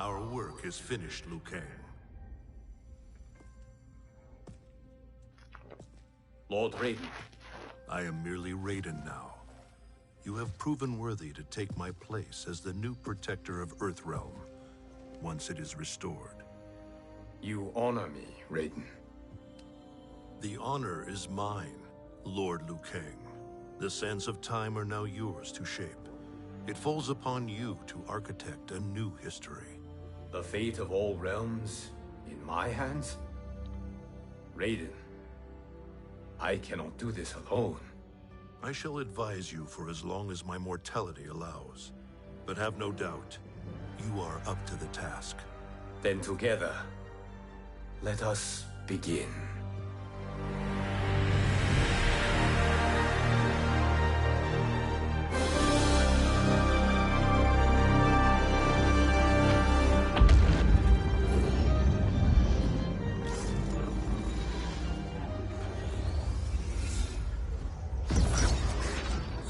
Our work is finished, Liu Kang. Lord Raiden. I am merely Raiden now. You have proven worthy to take my place as the new protector of Earthrealm, once it is restored. You honor me, Raiden. The honor is mine, Lord Liu Kang. The sands of time are now yours to shape. It falls upon you to architect a new history. The fate of all realms in my hands? Raiden, I cannot do this alone. I shall advise you for as long as my mortality allows. But have no doubt, you are up to the task. Then together, let us begin.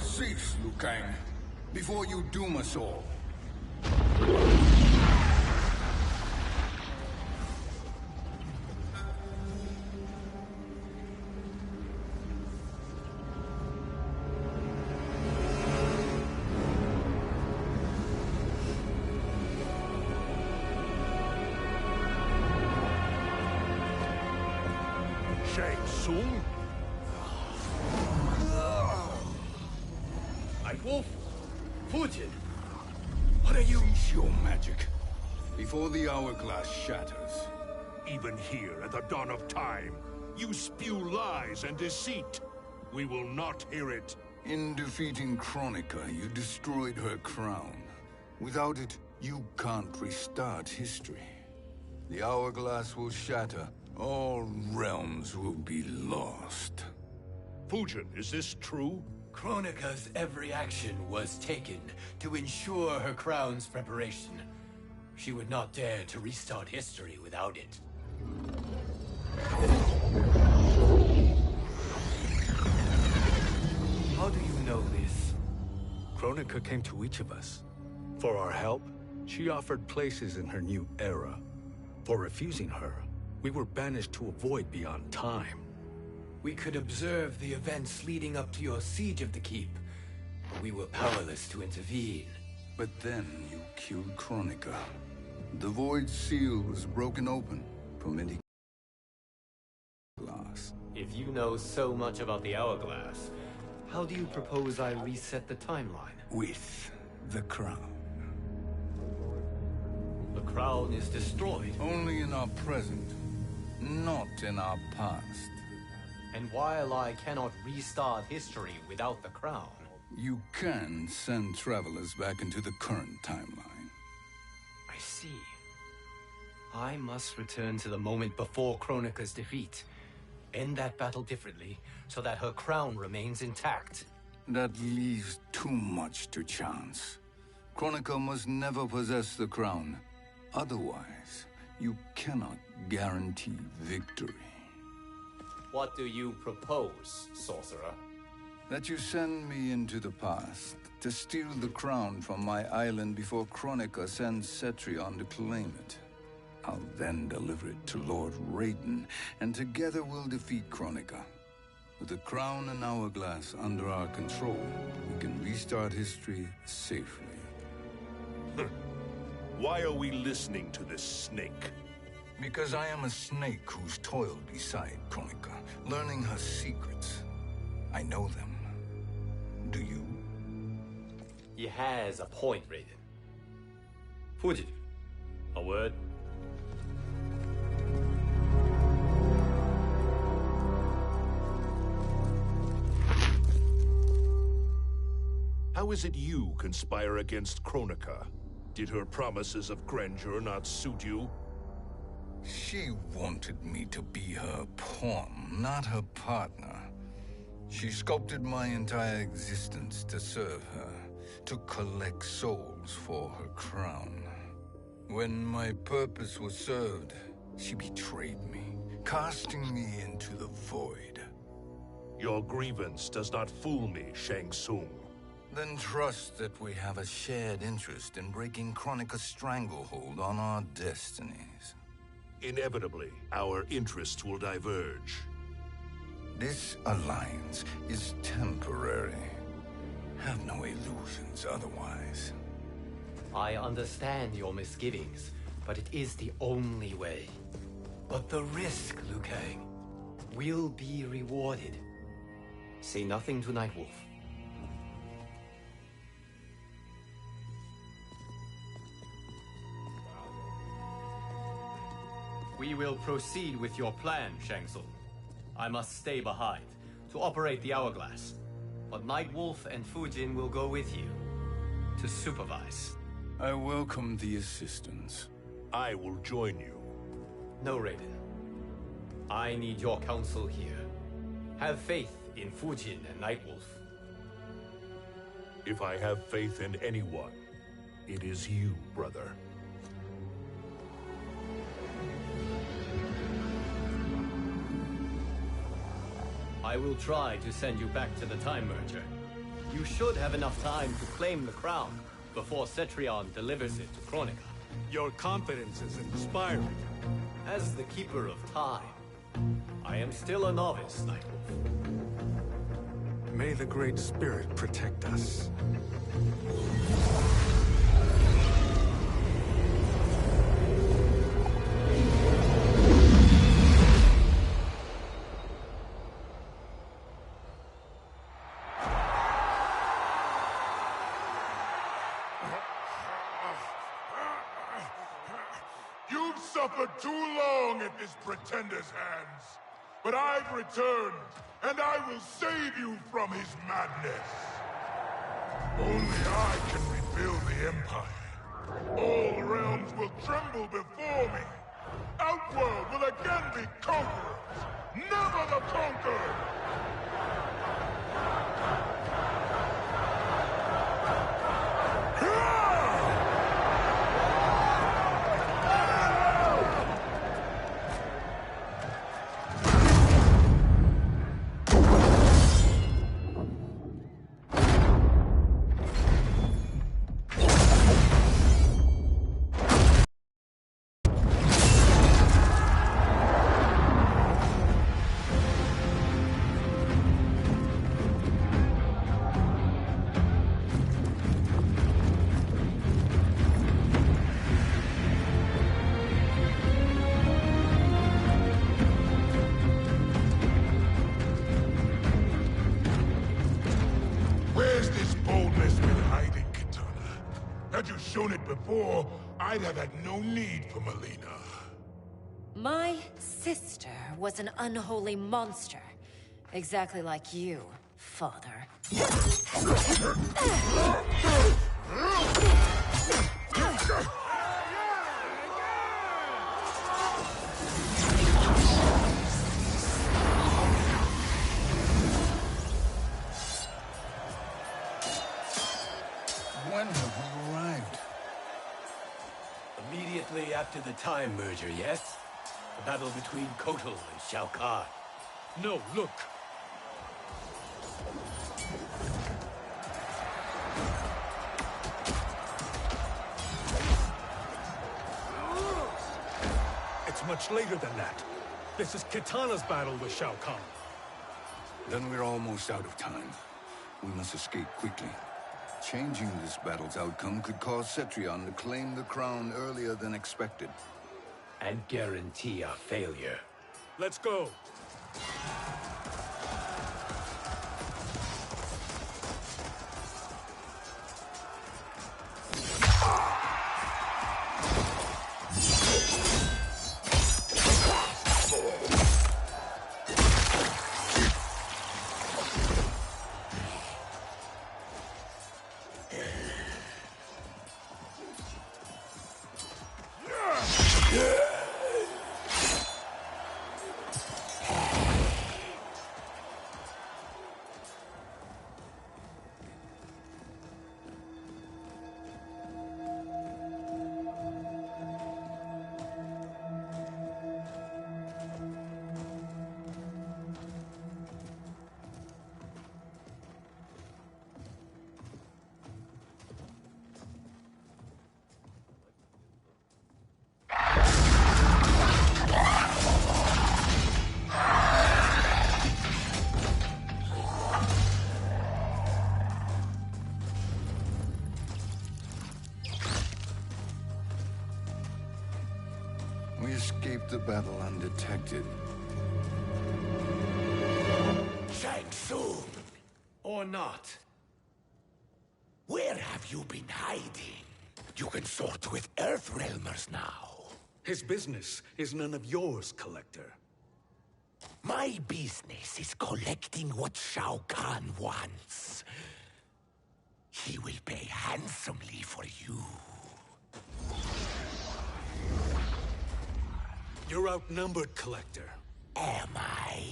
Cease, Liu Kang, before you doom us all. Shang Tsung? Wolf? Fujin? What are you? Cease your magic, before the hourglass shatters. Even here at the dawn of time, you spew lies and deceit. We will not hear it. In defeating Kronika, you destroyed her crown. Without it, you can't restart history. The hourglass will shatter. All realms will be lost. Fujin, is this true? Kronika's every action was taken to ensure her crown's preparation. She would not dare to restart history without it. How do you know this? Kronika came to each of us. For our help, she offered places in her new era. For refusing her, we were banished to a void beyond time. We could observe the events leading up to your siege of the keep. We were powerless to intervene. But then you killed Kronika. The void seal was broken open, permitting glass. If you know so much about the hourglass, how do you propose I reset the timeline? With the crown. The crown is destroyed. Only in our present, not in our past. And while I cannot restart history without the crown... You can send travelers back into the current timeline. I see. I must return to the moment before Kronika's defeat. End that battle differently, so that her crown remains intact. That leaves too much to chance. Kronika must never possess the crown. Otherwise, you cannot guarantee victory. What do you propose, sorcerer? That you send me into the past to steal the crown from my island before Kronika sends Cetrion to claim it. I'll then deliver it to Lord Raiden, and together we'll defeat Kronika. With the crown and hourglass under our control, we can restart history safely. Why are we listening to this snake? Because I am a snake who's toiled beside Kronika, learning her secrets. I know them. Do you? He has a point, Raiden. Fujin, a word? How is it you conspire against Kronika? Did her promises of grandeur not suit you? She wanted me to be her pawn, not her partner. She sculpted my entire existence to serve her, to collect souls for her crown. When my purpose was served, she betrayed me, casting me into the void. Your grievance does not fool me, Shang Tsung. Then trust that we have a shared interest in breaking Chronica's stranglehold on our destinies. Inevitably, our interests will diverge. This alliance is temporary. Have no illusions otherwise. I understand your misgivings, but it is the only way. But the risk, Liu Kang, will be rewarded. Say nothing to Nightwolf. We will proceed with your plan, Shang Tsung. I must stay behind to operate the Hourglass. But Nightwolf and Fujin will go with you to supervise. I welcome the assistance. I will join you. No, Raiden. I need your counsel here. Have faith in Fujin and Nightwolf. If I have faith in anyone, it is you, brother. I will try to send you back to the Time Merger. You should have enough time to claim the crown before Cetrion delivers it to Kronika. Your confidence is inspiring. As the Keeper of Time, I am still a novice, Nightwolf. May the Great Spirit protect us. You've suffered too long at this pretender's hands. But I've returned, and I will save you from his madness. Only I can rebuild the Empire. All realms will tremble before me. Outworld will again be conquerors, never the conquered! Had you shown it before, I'd have had no need for Melina. My sister was an unholy monster. Exactly like you, father. When have we arrived? Immediately after the Time Merger, yes? The battle between Kotal and Shao Kahn. No, look. It's much later than that. This is Kitana's battle with Shao Kahn. Then we're almost out of time. We must escape quickly. Changing this battle's outcome could cause Cetrion to claim the crown earlier than expected. And guarantee a failure. Let's go. escaped the battle undetected. Shang Tsung! Or not. Where have you been hiding? You can sort with Earthrealmers now. His business is none of yours, Collector. My business is collecting what Shao Kahn wants. He will pay handsomely for you. You're outnumbered, Collector. Am I?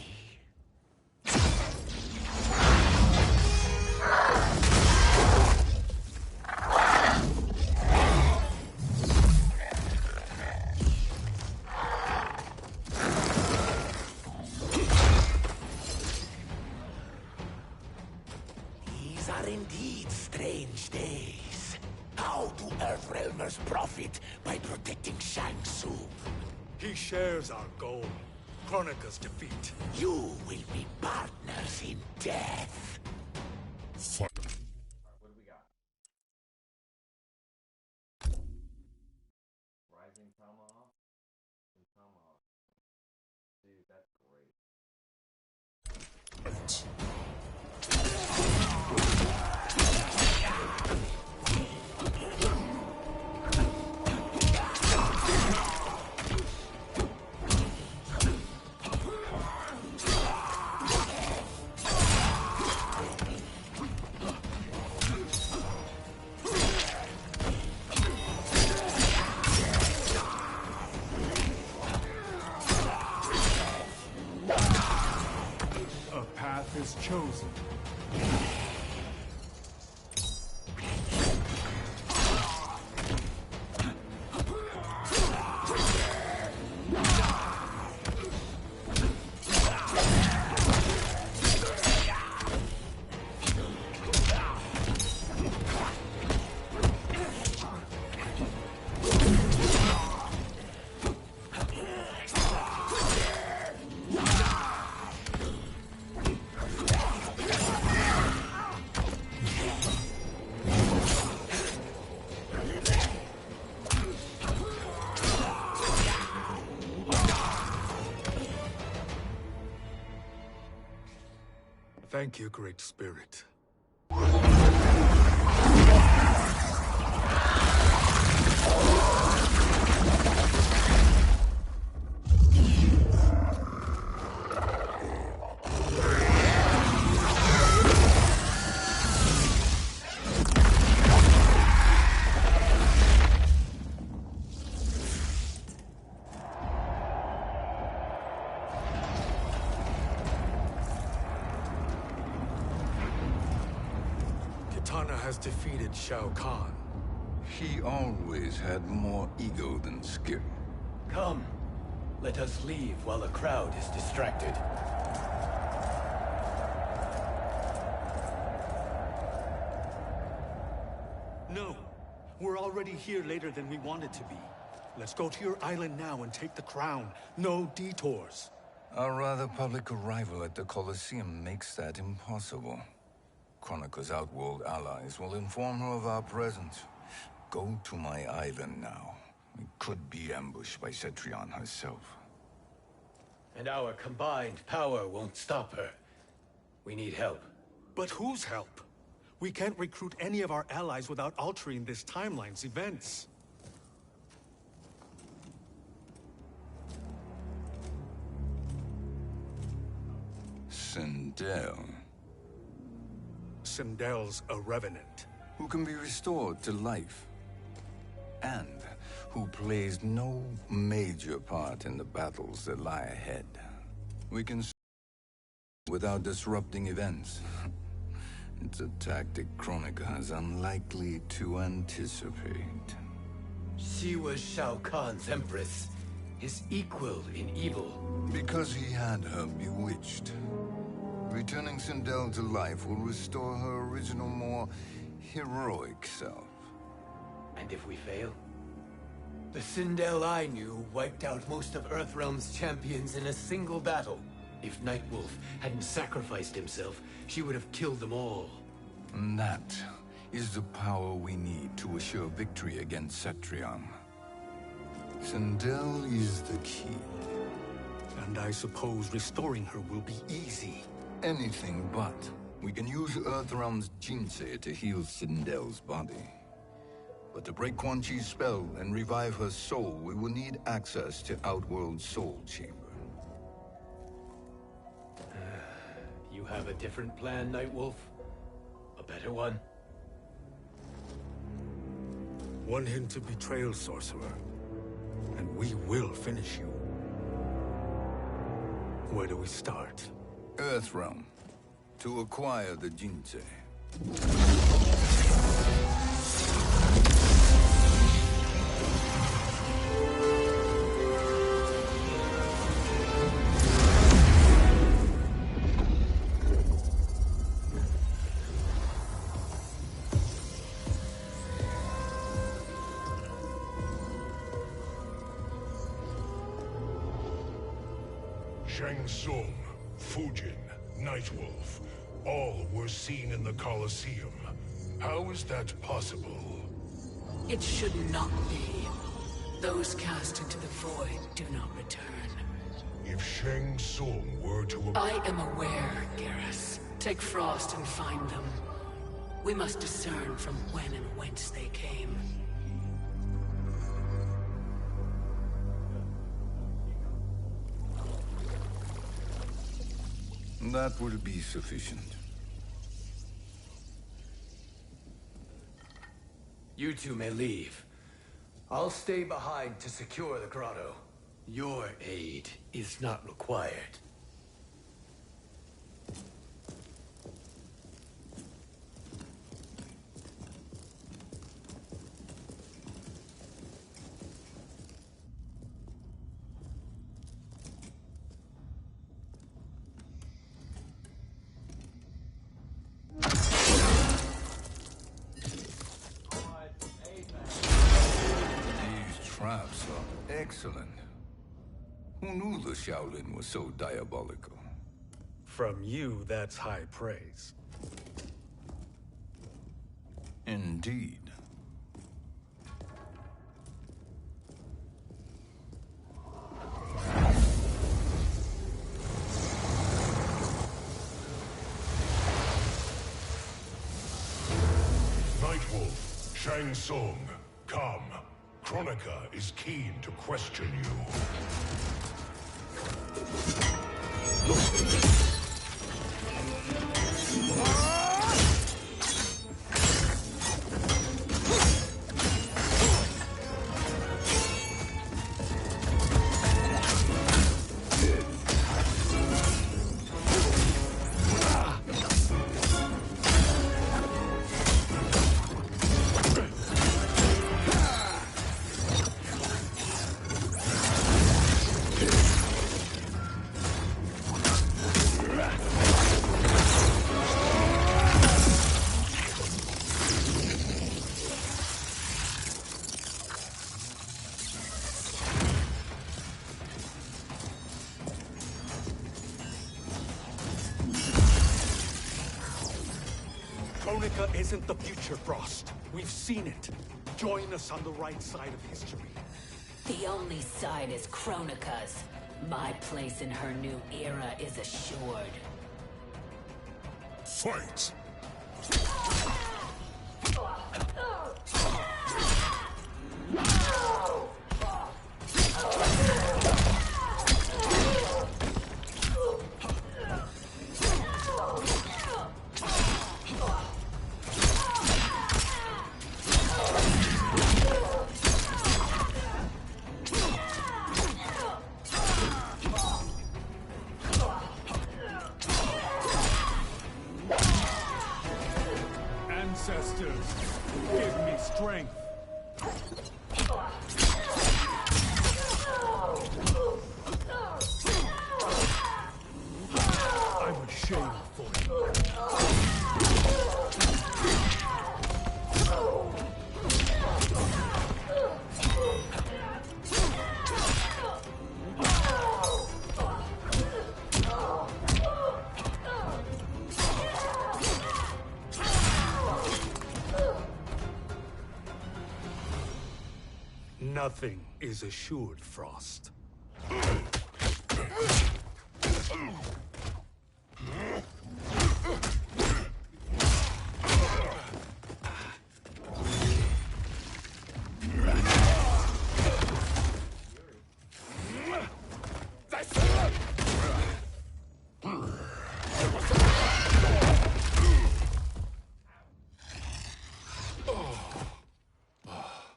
These are indeed strange days. How do Earthrealmers profit by protecting Shang Tsung? He shares our goal. Kronika's defeat. You will be partners in death. What do we got? Rising Tomahawk and Tomahawk. Dude, that's great. A path is chosen. Thank you, Great Spirit. Kitana has defeated Shao Kahn. He always had more ego than skill. Come. Let us leave while the crowd is distracted. No. We're already here later than we wanted to be. Let's go to your island now and take the crown. No detours. Our rather public arrival at the Colosseum makes that impossible. Kronika's outworld allies will inform her of our presence. Go to my island now. We could be ambushed by Cetrion herself. And our combined power won't stop her. We need help. But whose help? We can't recruit any of our allies without altering this timeline's events. Sindel, Sindel's a revenant. who can be restored to life, and who plays no major part in the battles that lie ahead. We can without disrupting events. It's a tactic Kronika is unlikely to anticipate. She was Shao Kahn's empress, his equal in evil. Because he had her bewitched. Returning Sindel to life will restore her original, more heroic self. And if we fail? The Sindel I knew wiped out most of Earthrealm's champions in a single battle. If Nightwolf hadn't sacrificed himself, she would have killed them all. And that is the power we need to assure victory against Cetrion. Sindel is the key. And I suppose restoring her will be easy. Anything but. We can use Earthrealm's Jinsei to heal Sindel's body. But to break Quan Chi's spell and revive her soul, we will need access to Outworld's Soul Chamber. You have a different plan, Nightwolf? A better one? One hint of betrayal, Sorcerer, and we will finish you. Where do we start? Earthrealm. To acquire the Jinsei. Shang Tsung, Fujin, Nightwolf, all were seen in the Colosseum. How is that possible? It should not be. Those cast into the void do not return. If Shang Tsung were to... I am aware, Garrus. Take Frost and find them. We must discern from when and whence they came. That will be sufficient. You two may leave. I'll stay behind to secure the grotto. Your aid is not required. Traps are excellent. Who knew the Shaolin was so diabolical? From you, that's high praise. Indeed. Nightwolf, Shang Tsung, come. Kronika is keen to question you. Kronika isn't the future, Frost. We've seen it. Join us on the right side of history. The only side is Kronika's. My place in her new era is assured. Fight! Ancestors, give me strength. I'm ashamed for you. Nothing is assured, Frost.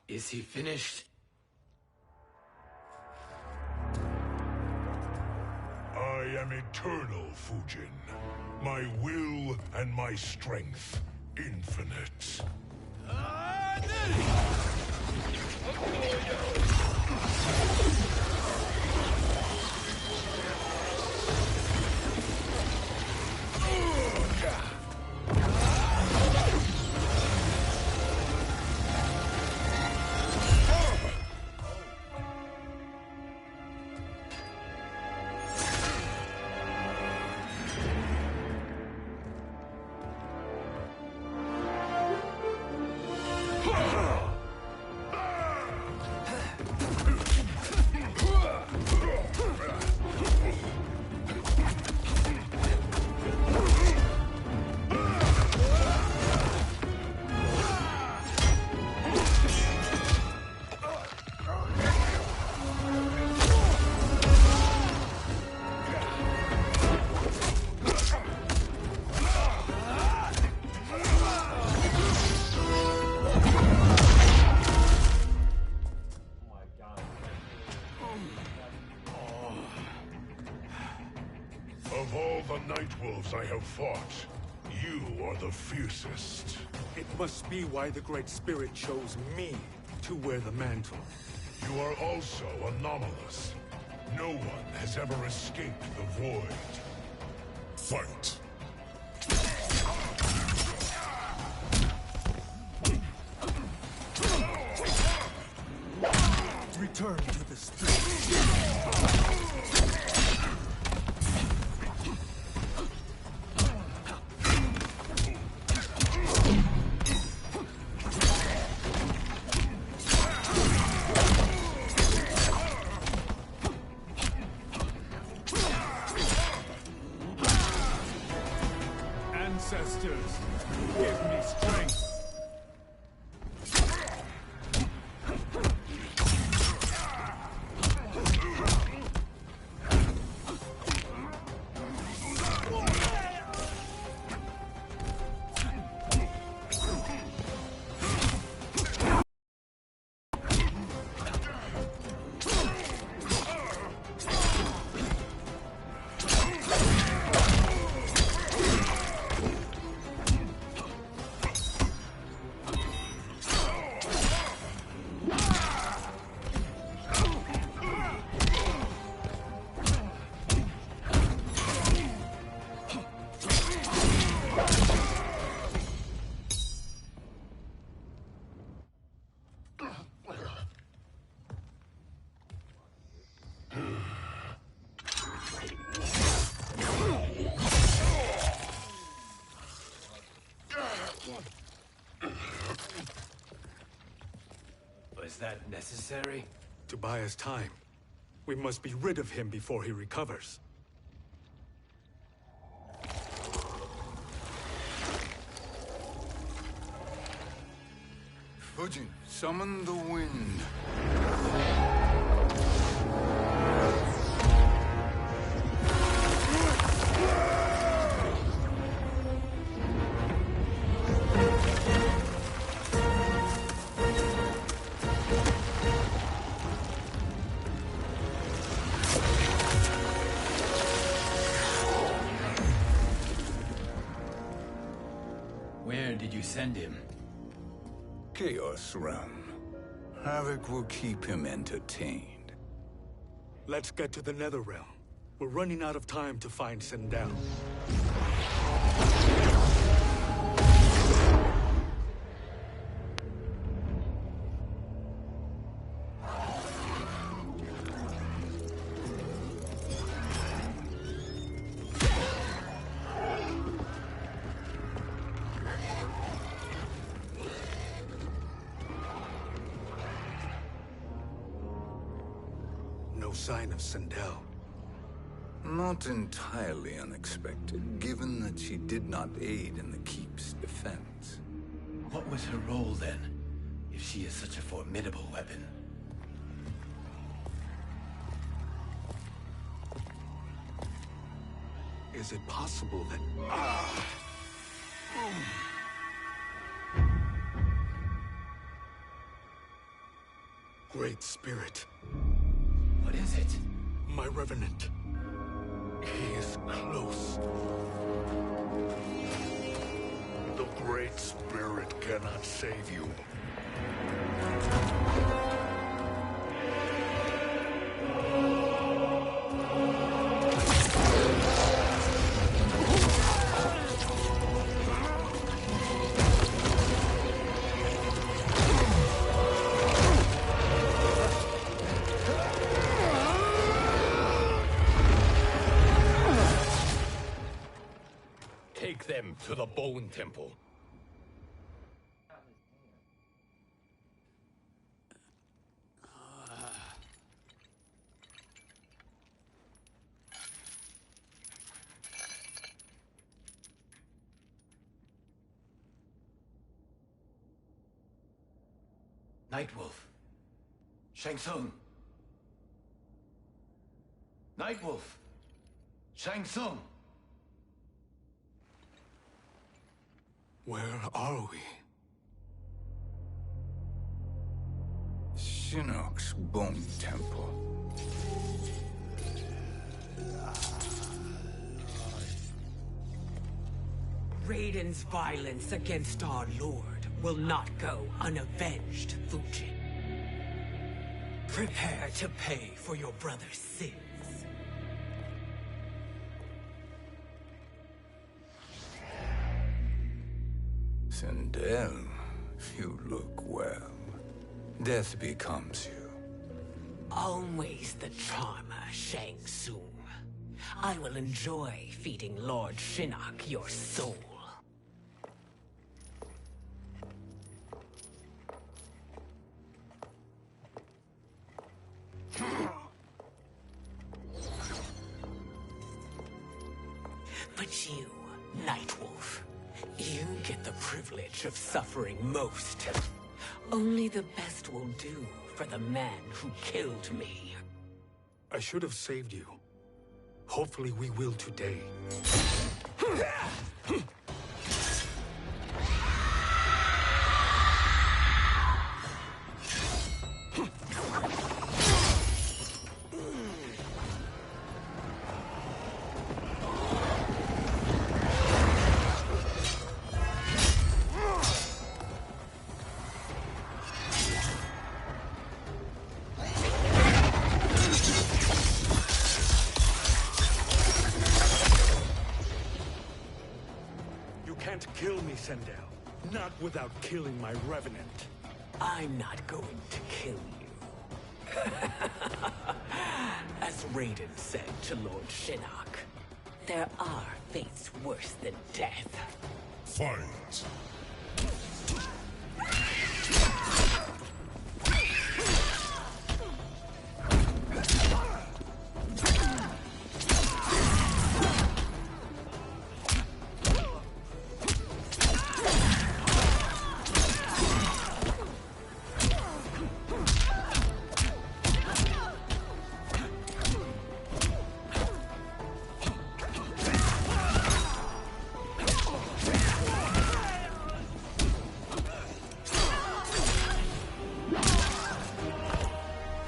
Is he finished? I am eternal, Fujin. My will and my strength, infinite. Of all the Nightwolves I have fought, you are the fiercest. It must be why the Great Spirit chose me to wear the mantle. You are also anomalous. No one has ever escaped the void. Fight! Return to the spirit. Ancestors, give me strength. Was that necessary? To buy us time. We must be rid of him before he recovers. Fujin, summon the wind. Where did you send him? Chaos Realm. Havoc will keep him entertained. Let's get to the Netherrealm. We're running out of time to find Sindel. sign of Sindel. Not entirely unexpected, given that she did not aid in the Keep's defense. What was her role then, if she is such a formidable weapon? Is it possible that... Great Spirit. What is it? My Revenant. He is close. The Great Spirit cannot save you. Take them to the Bone Temple. Nightwolf. Shang Tsung. Nightwolf. Shang Tsung. Where are we? Shinnok's Bone Temple. Raiden's violence against our Lord will not go unavenged, Fujin. Prepare to pay for your brother's sins. Sindel, you look well. Death becomes you. Always the charmer, Shang Tsung. I will enjoy feeding Lord Shinnok your soul. But you, Nightwolf, you get the privilege of suffering most. Only the best will do for the man who killed me. I should have saved you. Hopefully we will today. Can't kill me, Sindel. Not without killing my Revenant. I'm not going to kill you. As Raiden said to Lord Shinnok, there are fates worse than death. Fight!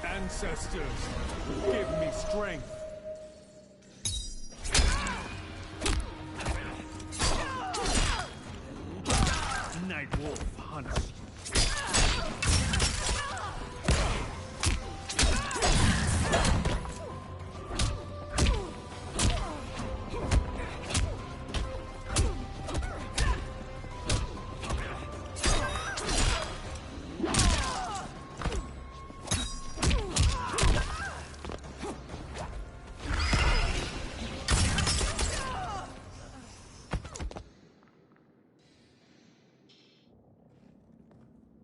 Ancestors, give me strength. Nightwolf hunts.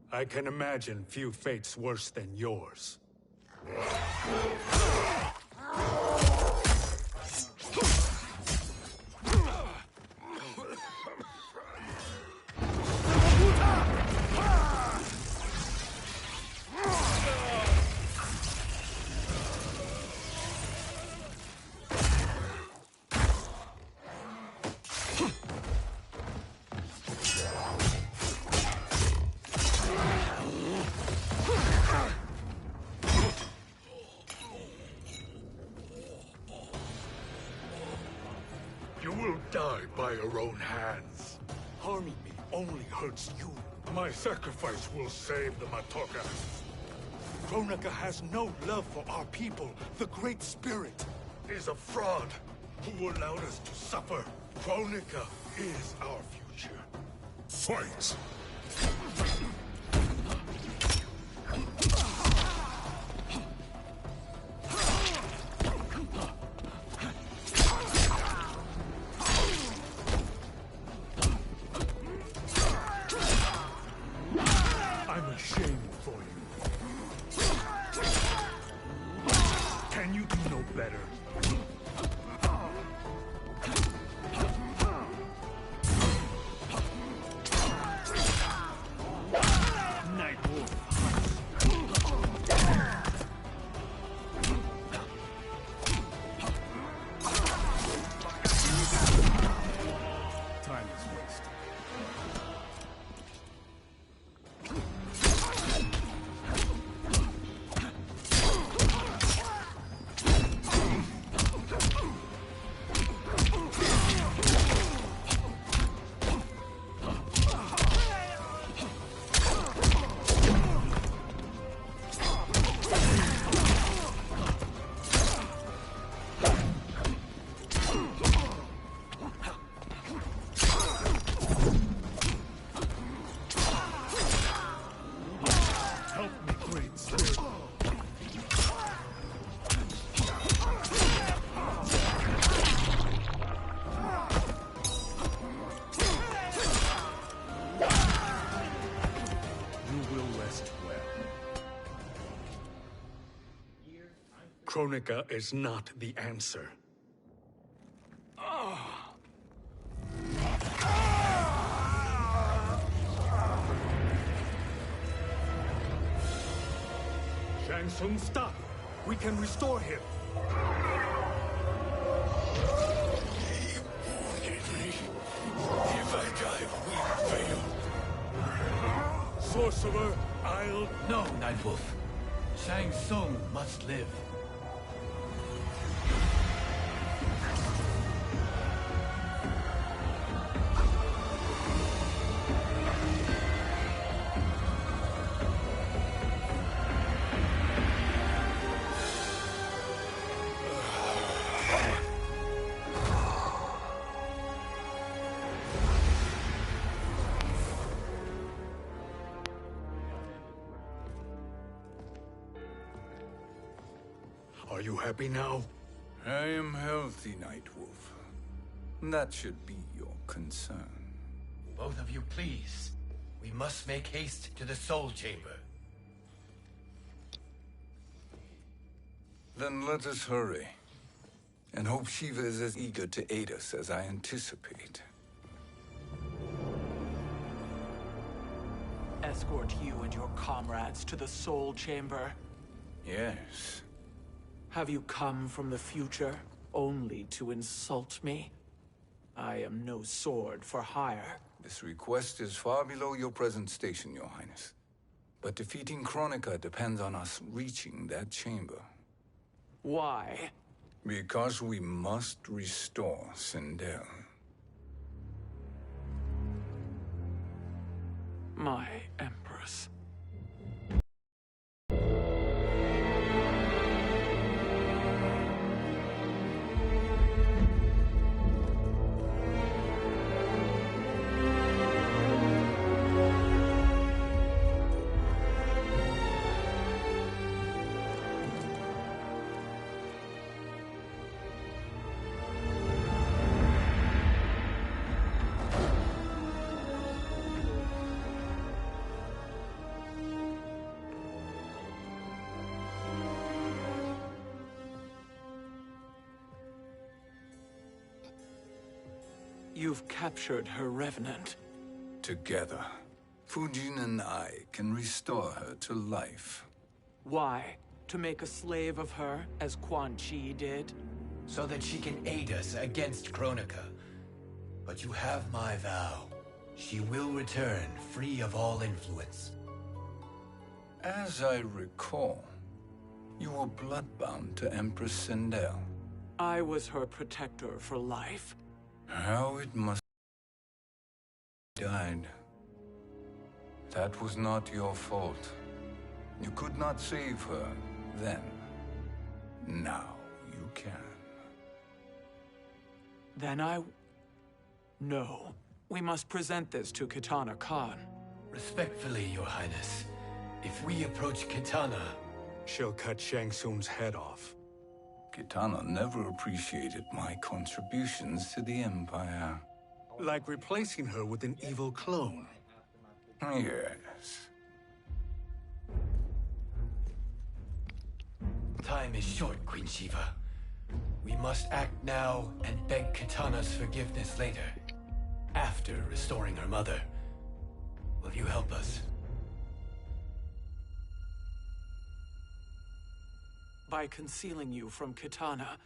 I can imagine few fates worse than yours. by your own hands. Harming me only hurts you. My sacrifice will save the Matokas. Kronika has no love for our people. The Great Spirit is a fraud who allowed us to suffer. Kronika is our future. Fight! I'm ashamed for you. Can you do no better? Kronika is not the answer. Shang Tsung, stop! We can restore him. If I die, we fail. Sorcerer, I'll... No, Nightwolf. Shang Tsung must live. Are you happy now? I am healthy, Nightwolf. That should be your concern. Both of you, please. We must make haste to the Soul Chamber. Then let us hurry. And hope Shiva is as eager to aid us as I anticipate. Escort you and your comrades to the Soul Chamber. Yes. Have you come from the future only to insult me? I am no sword for hire. This request is far below your present station, Your Highness. But defeating Kronika depends on us reaching that chamber. Why? Because we must restore Sindel. My Empress. You've captured her revenant. Together, Fujin and I can restore her to life. Why? To make a slave of her, as Quan Chi did? So that she can aid us against Kronika. But you have my vow. She will return free of all influence. As I recall, you were bloodbound to Empress Sindel. I was her protector for life. How it must died. That was not your fault. You could not save her then. Now you can. Then No. We must present this to Kitana Khan. Respectfully, Your Highness, if we approach Kitana... She'll cut Shang Tsung's head off. Kitana never appreciated my contributions to the Empire. Like replacing her with an evil clone. Yes. Time is short, Queen Shiva. We must act now and beg Kitana's forgiveness later. After restoring her mother. Will you help us? By concealing you from Kitana,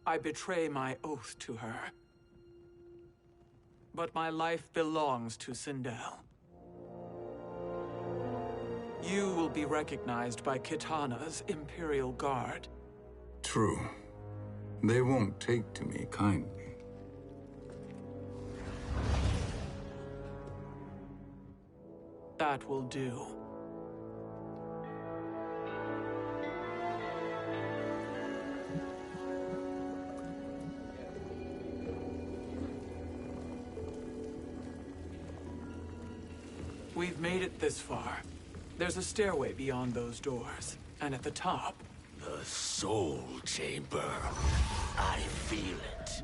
I betray my oath to her. But my life belongs to Sindel. You will be recognized by Kitana's Imperial Guard. True. They won't take to me kindly. That will do. We've made it this far. There's a stairway beyond those doors, and at the top... The Soul Chamber. I feel it.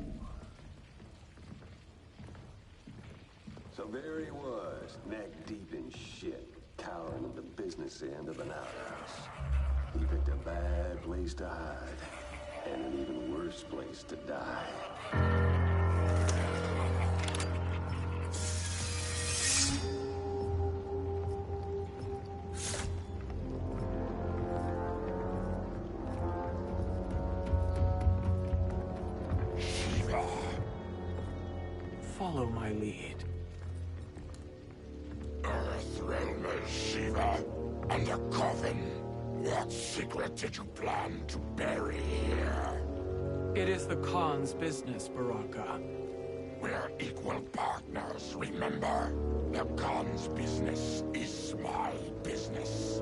So there he was, neck deep in shit, cowering at the business end of an outhouse. He picked a bad place to hide, and an even worse place to die. Follow my lead. Earthrealmer Shiva, and a coffin. What secret did you plan to bury here? It is the Khan's business, Baraka. We're equal partners, remember? The Khan's business is my business.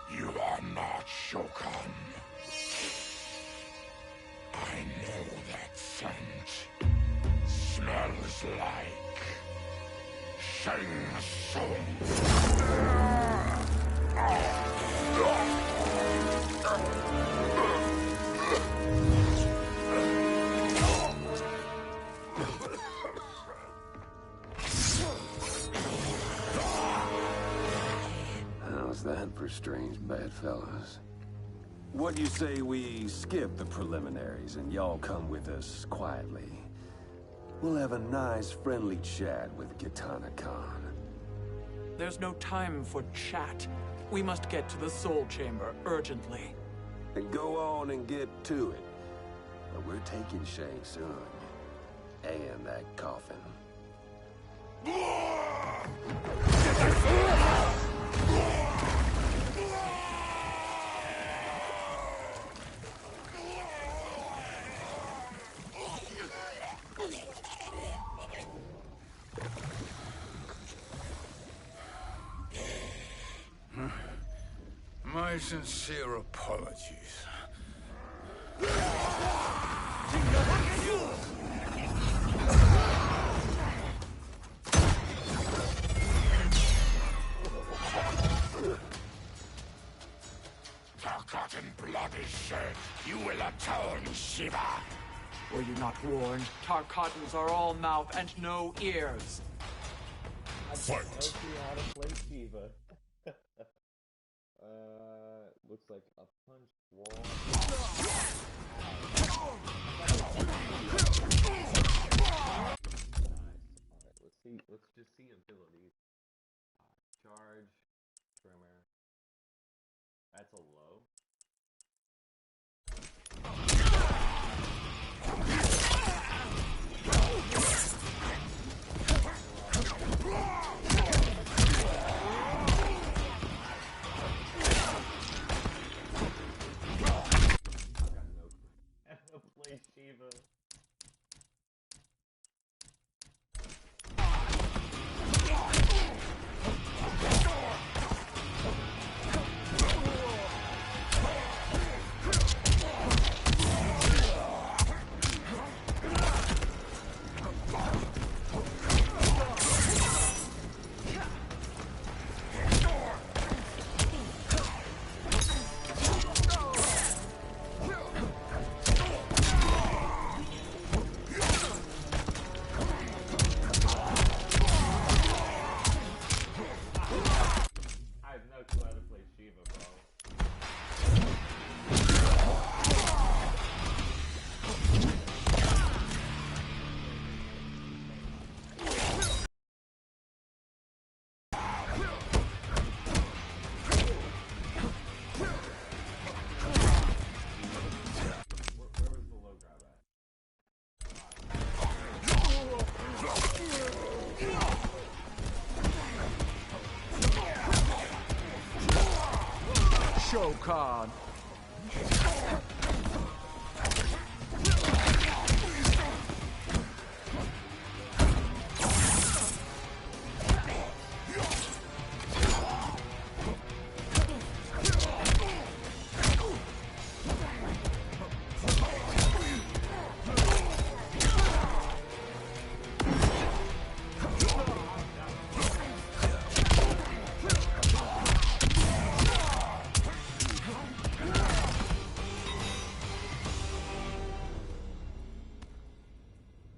You are not Shokan. I know that scent. Smells like... Shang Tsung. How's that for strange bedfellows? What do you say we skip the preliminaries and y'all come with us quietly? We'll have a nice, friendly chat with Kitana Khan. There's no time for chat. We must get to the Soul Chamber urgently. Then go on and get to it. But we're taking Shang Tsung. And that coffin. My sincere apologies. Forgotten blood is shed. You will atone, Shiva. Were you not warned? Tarkatans are all mouth and no ears. Fight. Let's see how to play Shiva. Looks like a punch wall. Nice. Alright, let's just see abilities. Charge, trimmer. That's a low. Shao Kahn.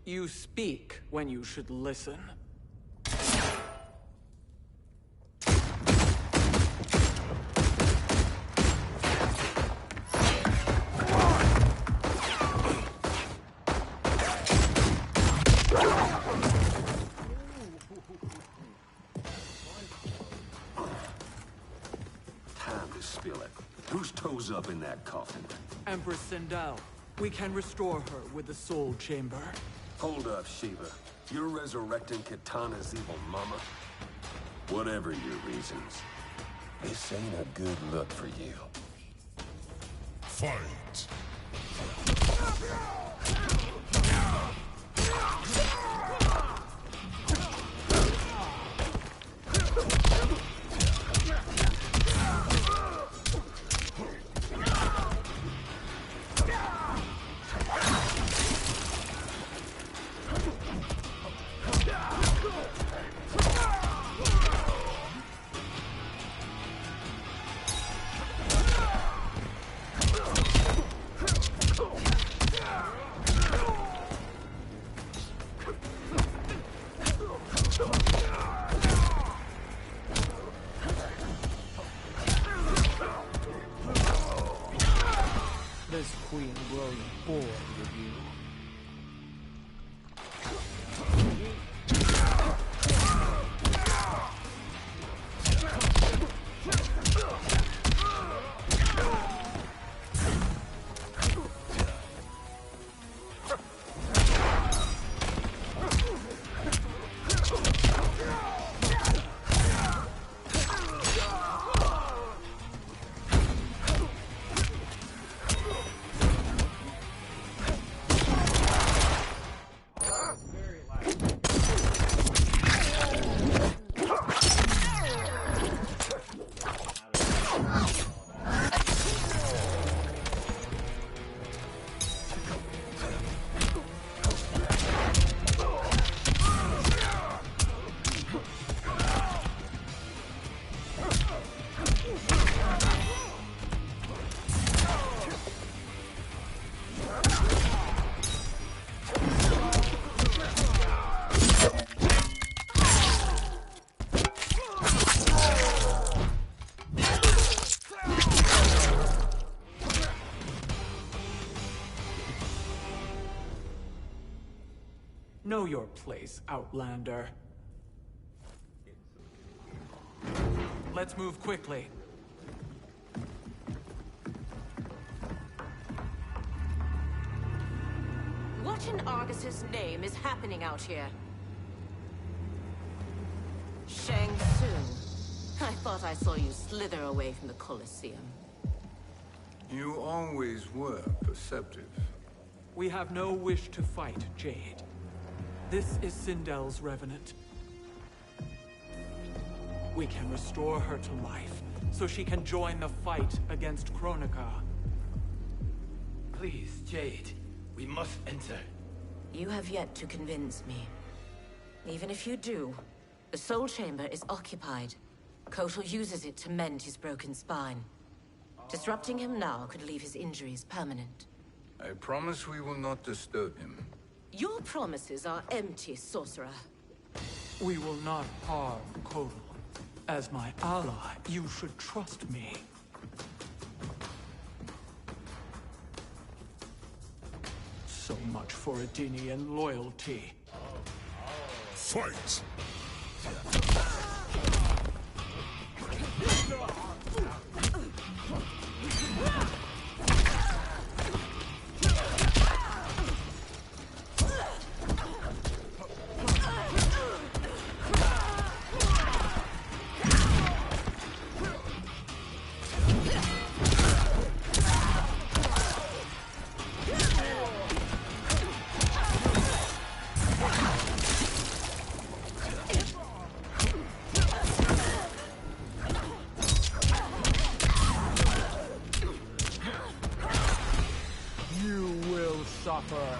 You speak when you should listen. Time to spill it. Whose toes up in that coffin? Empress Sindel. We can restore her with the Soul Chamber. Hold up, Shiva. You're resurrecting Kitana's evil mama? Whatever your reasons, this ain't a good look for you. Fight! This queen grows bored with you. Know your place, Outlander. Let's move quickly. What in Argus's name is happening out here? Shang Tsung. I thought I saw you slither away from the Colosseum. You always were perceptive. We have no wish to fight, Jade. This is Sindel's Revenant. We can restore her to life, so she can join the fight against Kronika. Please, Jade. We must enter. You have yet to convince me. Even if you do, the Soul Chamber is occupied. Kotal uses it to mend his broken spine. Disrupting him now could leave his injuries permanent. I promise we will not disturb him. Your promises are empty, sorcerer. We will not harm Kotal. As my ally, you should trust me. So much for Edenian loyalty. Fight! suffer.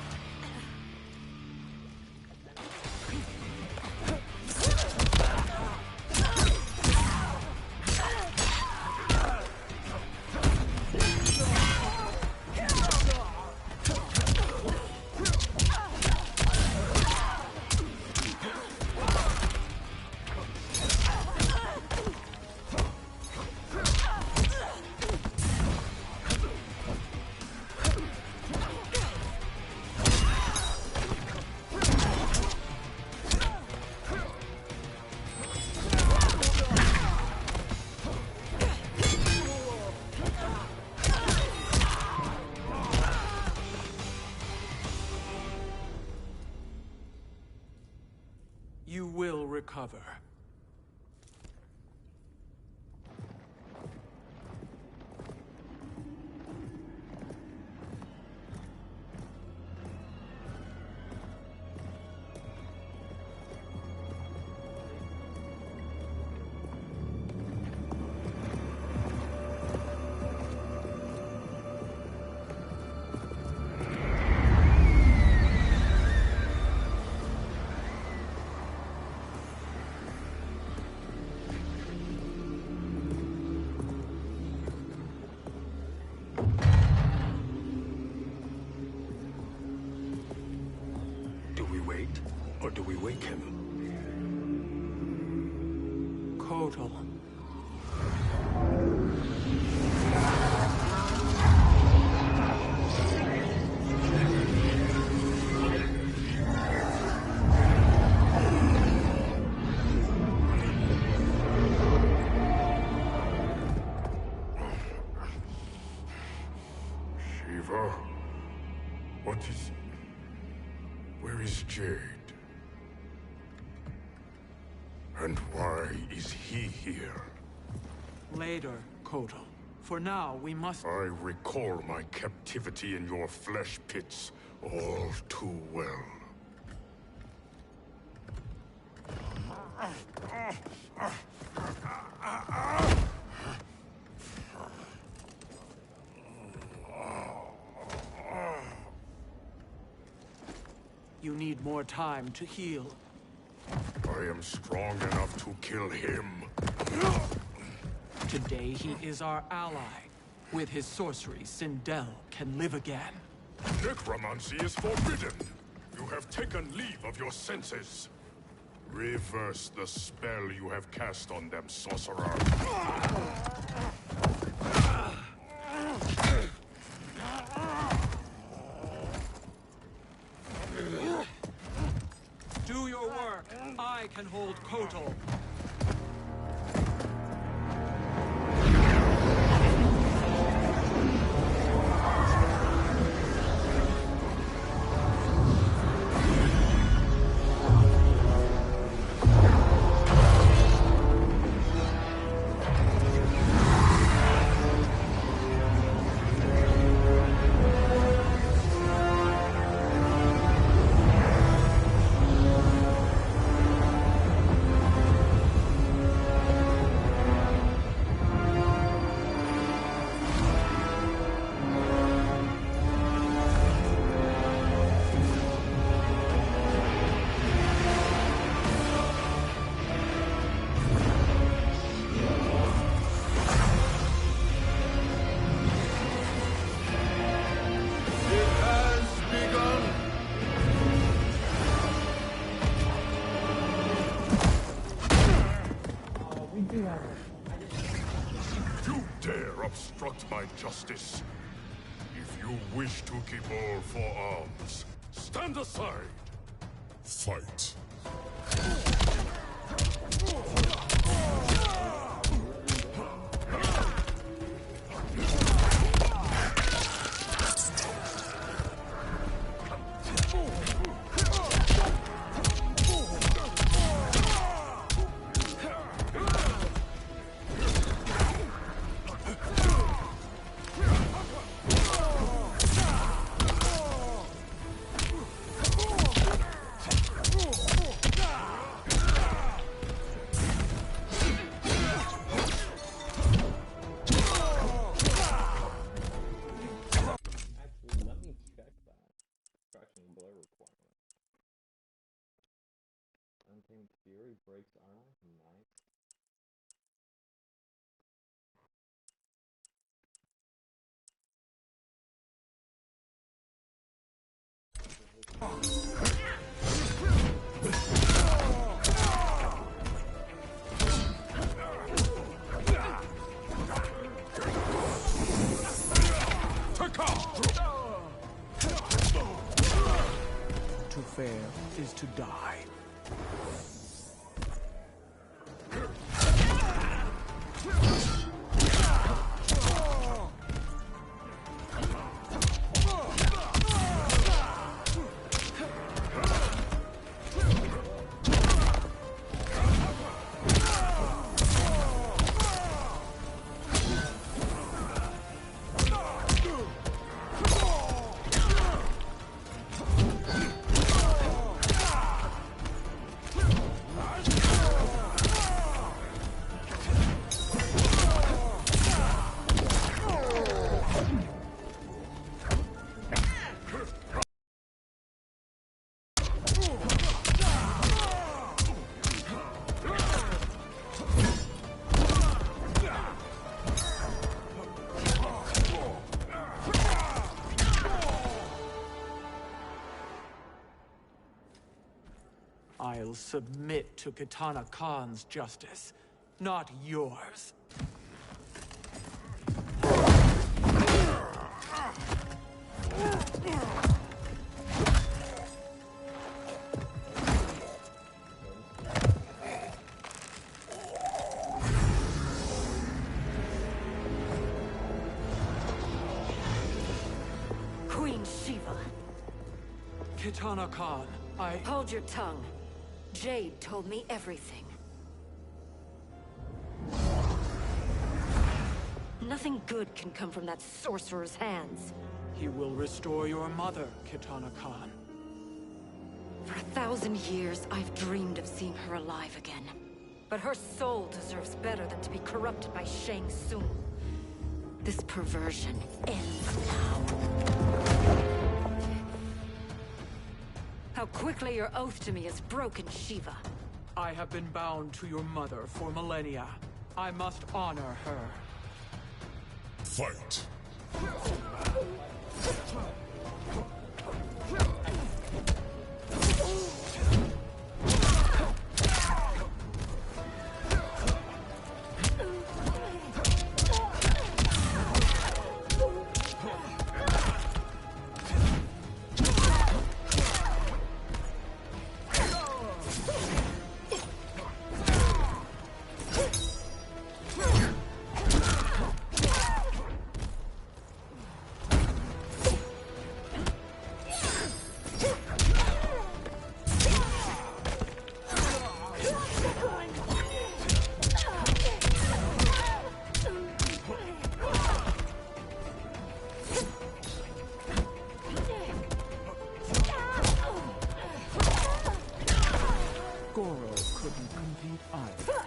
You will recover. Or do we wake him? Kotal. Shiva? What is... Where is Jade? And why is he here? Later, Kotal. For now, we must... I recall my captivity in your flesh pits all too well. You need more time to heal. I am strong enough to kill him. Today he is our ally. With his sorcery, Sindel can live again. Necromancy is forbidden. You have taken leave of your senses. Reverse the spell you have cast on them, sorcerer. Do your work. I can hold Kotal. You dare obstruct my justice. If you wish to keep all four arms, stand aside. Fight. Untamed Fury breaks armor. Nice. To fail is to die. I'll submit to Kitana Khan's justice, not yours. Queen Shiva. Kitana Khan, Hold your tongue. Jade told me everything. Nothing good can come from that sorcerer's hands. He will restore your mother, Kitana Khan. For 1,000 years, I've dreamed of seeing her alive again. But her soul deserves better than to be corrupted by Shang Tsung. This perversion ends now. How quickly your oath to me is broken, Shiva. I have been bound to your mother for millennia. I must honor her. Fight! Goro couldn't compete either.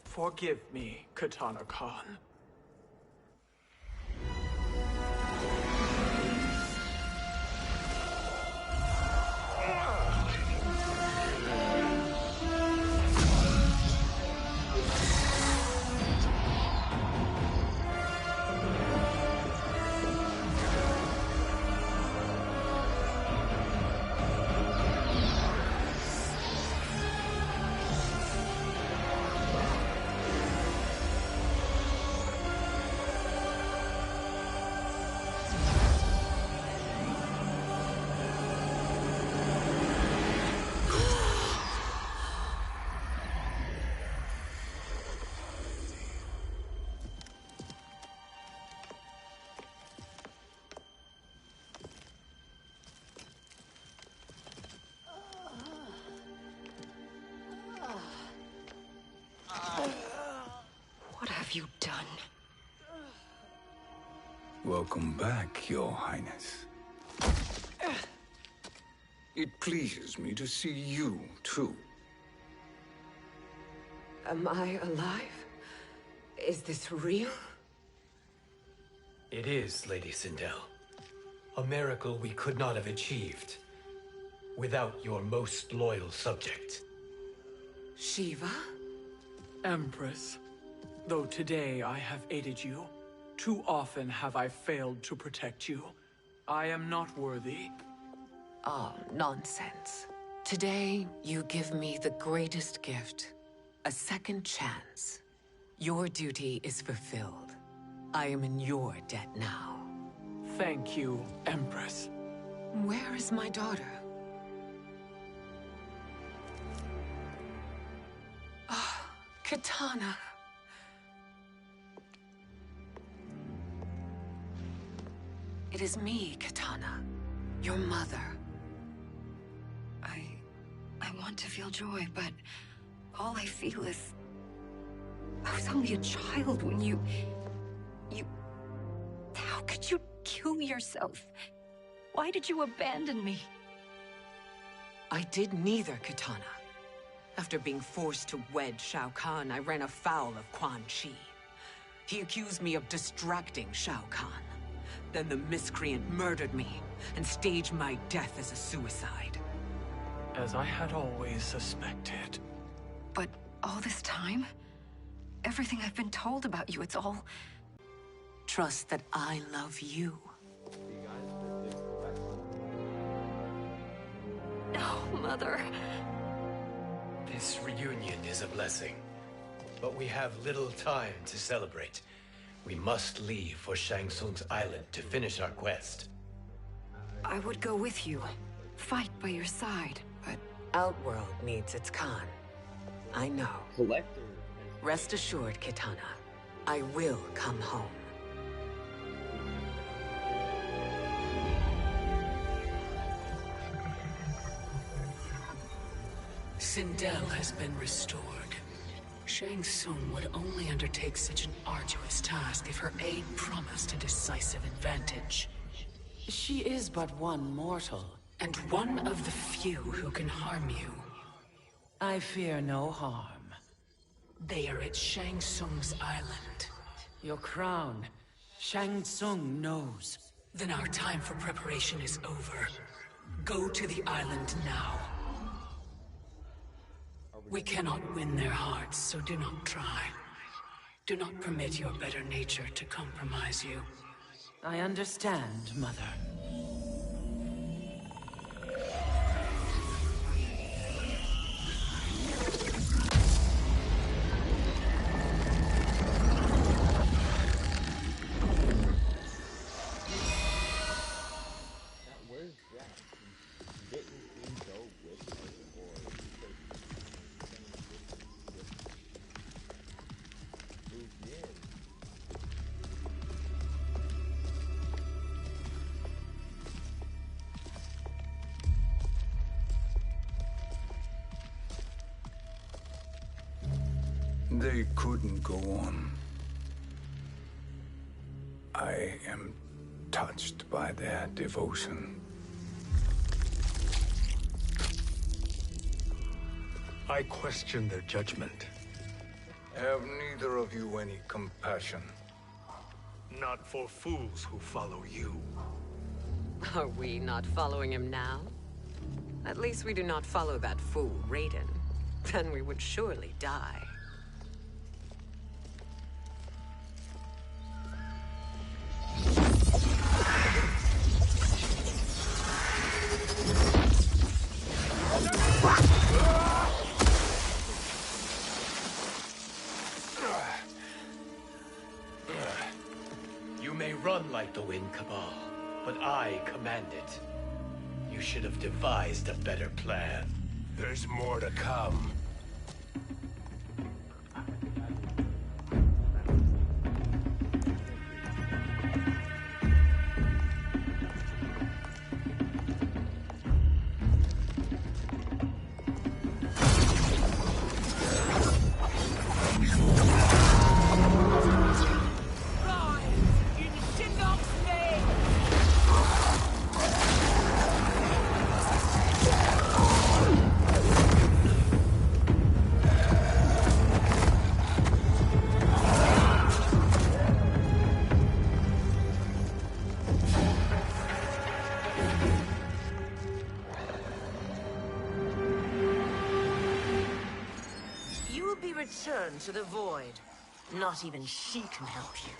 Forgive me, Kitana Khan. you done? Welcome back, Your Highness. It pleases me to see you, too. Am I alive? Is this real? It is, Lady Sindel. A miracle we could not have achieved without your most loyal subject. Shiva? Empress, though today I have aided you, too often have I failed to protect you. I am not worthy. Oh, nonsense. Today, you give me the greatest gift. A second chance. Your duty is fulfilled. I am in your debt now. Thank you, Empress. Where is my daughter? Ah, Katana. It is me, Katana. Your mother. I want to feel joy, but all I feel is... I was only a child when you... How could you kill yourself? Why did you abandon me? I did neither, Katana. After being forced to wed Shao Kahn, I ran afoul of Quan Chi. He accused me of distracting Shao Kahn. Then the miscreant murdered me and staged my death as a suicide. As I had always suspected. But all this time? Everything I've been told about you, it's all... Trust that I love you. No, Mother. This reunion is a blessing, but we have little time to celebrate. We must leave for Shang Tsung's island to finish our quest. I would go with you, fight by your side, but... Outworld needs its Khan. I know. Collector. Rest assured, Kitana. I will come home. Sindel has been restored. Shang Tsung would only undertake such an arduous task if her aid promised a decisive advantage. She is but one mortal, and one of the few who can harm you. I fear no harm. They are at Shang Tsung's island. Your crown, Shang Tsung knows. Then our time for preparation is over. Go to the island now. We cannot win their hearts, so do not try. Do not permit your better nature to compromise you. I understand, Mother. They couldn't go on. I am touched by their devotion. I question their judgment. Have neither of you any compassion? Not for fools who follow you. Are we not following him now? At least we do not follow that fool, Raiden. Then we would surely die. You may run like the wind, Cabal, but I command it. You should have devised a better plan. There's more to come. return to the void. Not even she can help you.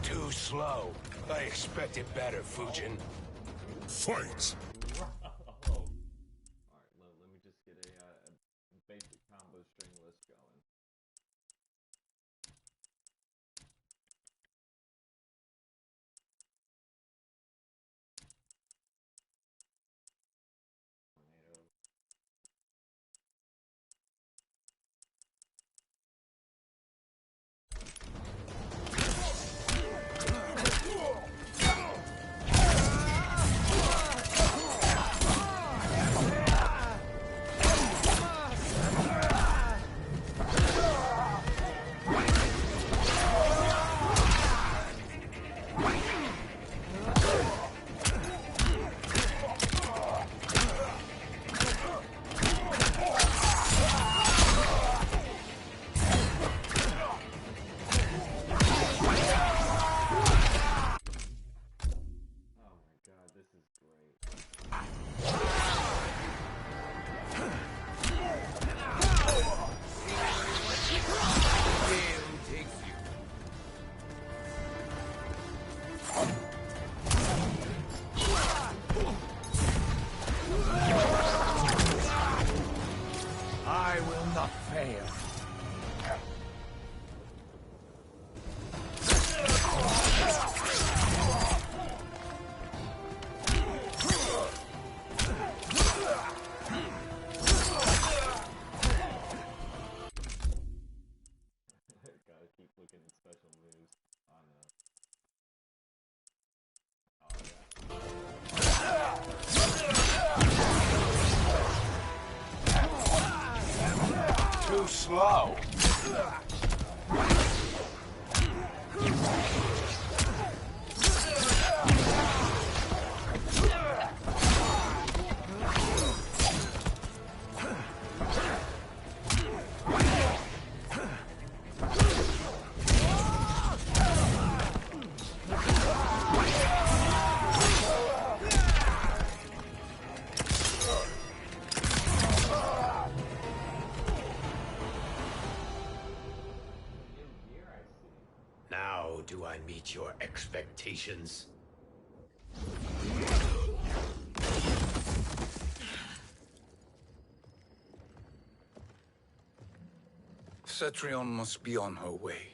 Too slow. I expected better, Fujin. Fight! Alright, let me just get a basic combo string list going. I will not fail. Gotta keep looking at special moves. Too slow. Now do I meet your expectations? Cetrion must be on her way.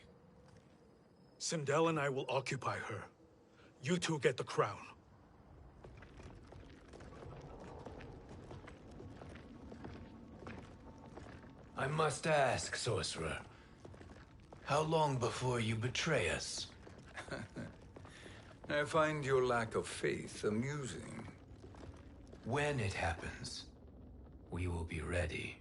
Sindel and I will occupy her. You two get the crown. I must ask, sorcerer. How long before you betray us? I find your lack of faith amusing. When it happens, we will be ready.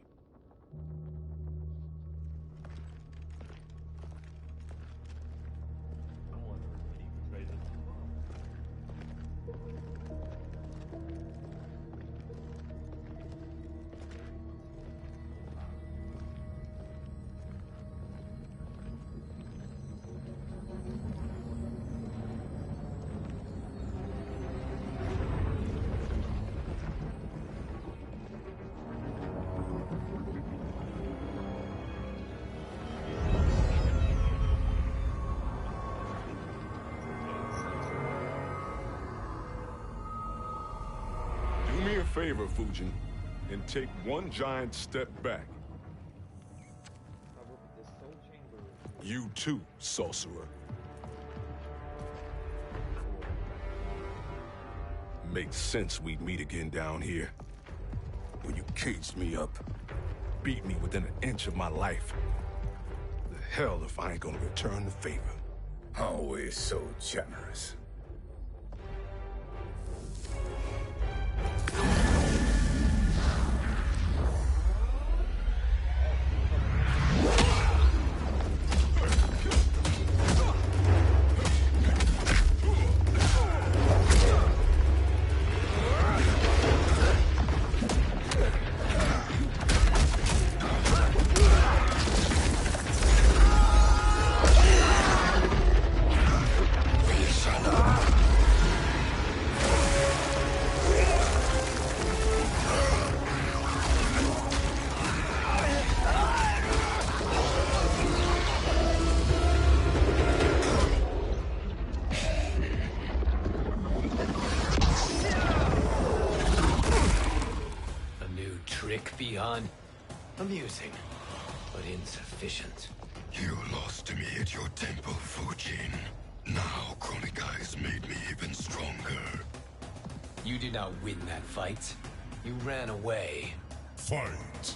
Do me a favor, Fujin, and take one giant step back. You too, sorcerer. Makes sense we'd meet again down here. When you caged me up, beat me within an inch of my life. The hell if I ain't gonna return the favor. Always so generous. trick, Bihan. Amusing, but insufficient. You lost to me at your temple, Fujin. Now Kronika has made me even stronger. You did not win that fight. You ran away. Fight!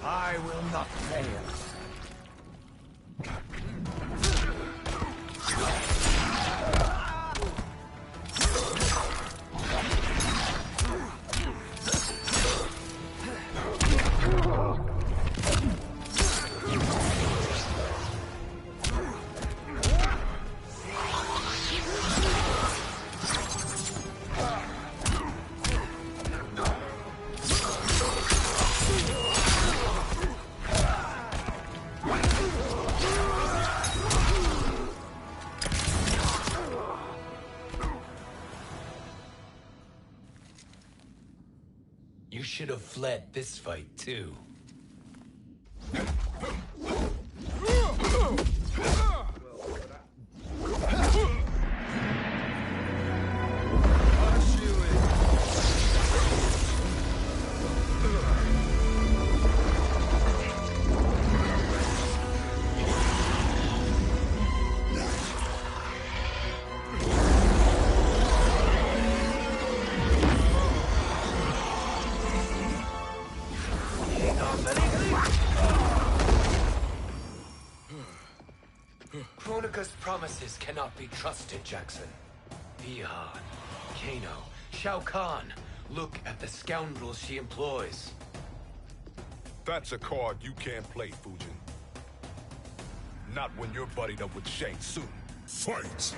I will not fail. You should have fled this fight, too. Kronika's promises cannot be trusted, Jackson. Bihan, Kano, Shao Kahn. Look at the scoundrels she employs. That's a card you can't play, Fujin. Not when you're buddied up with Shang Tsung. Fight!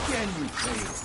Can you play?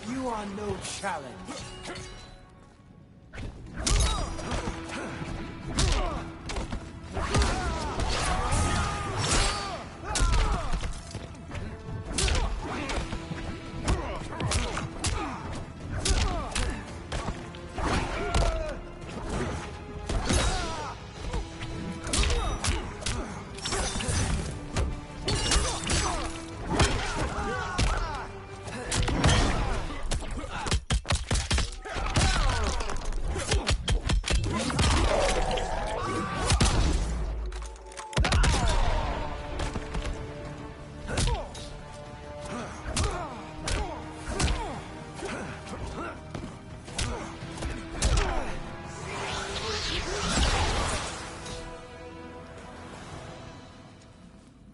You are no challenge.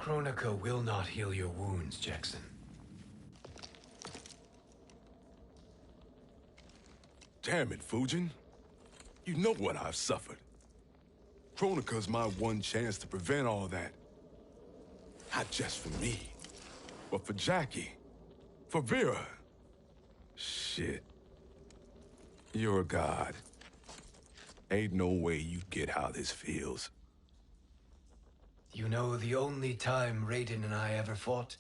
Kronika will not heal your wounds, Jackson. Damn it, Fujin. You know what I've suffered. Kronika's my one chance to prevent all that. Not just for me, but for Jackie, for Vera. Shit. You're a god. Ain't no way you get how this feels. You know the only time Raiden and I ever fought?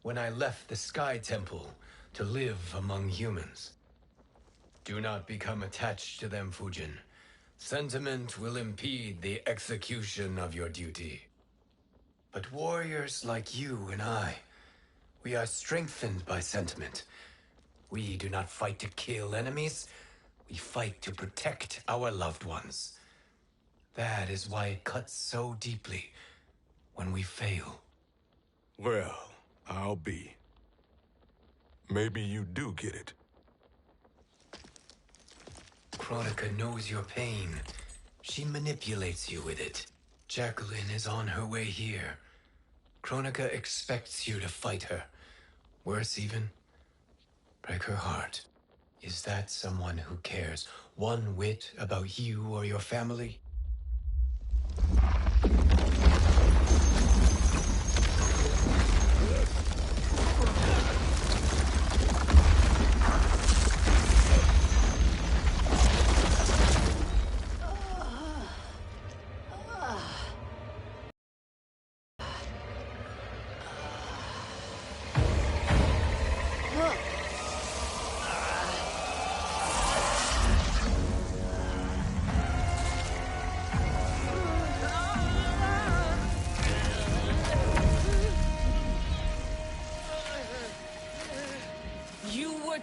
When I left the Sky Temple to live among humans. Do not become attached to them, Fujin. Sentiment will impede the execution of your duty. But warriors like you and I, We are strengthened by sentiment. We do not fight to kill enemies. We fight to protect our loved ones. That is why it cuts so deeply when we fail. Well, I'll be. Maybe you do get it. Kronika knows your pain. She manipulates you with it. Jacqueline is on her way here. Kronika expects you to fight her. Worse even, break her heart. Is that someone who cares one whit about you or your family?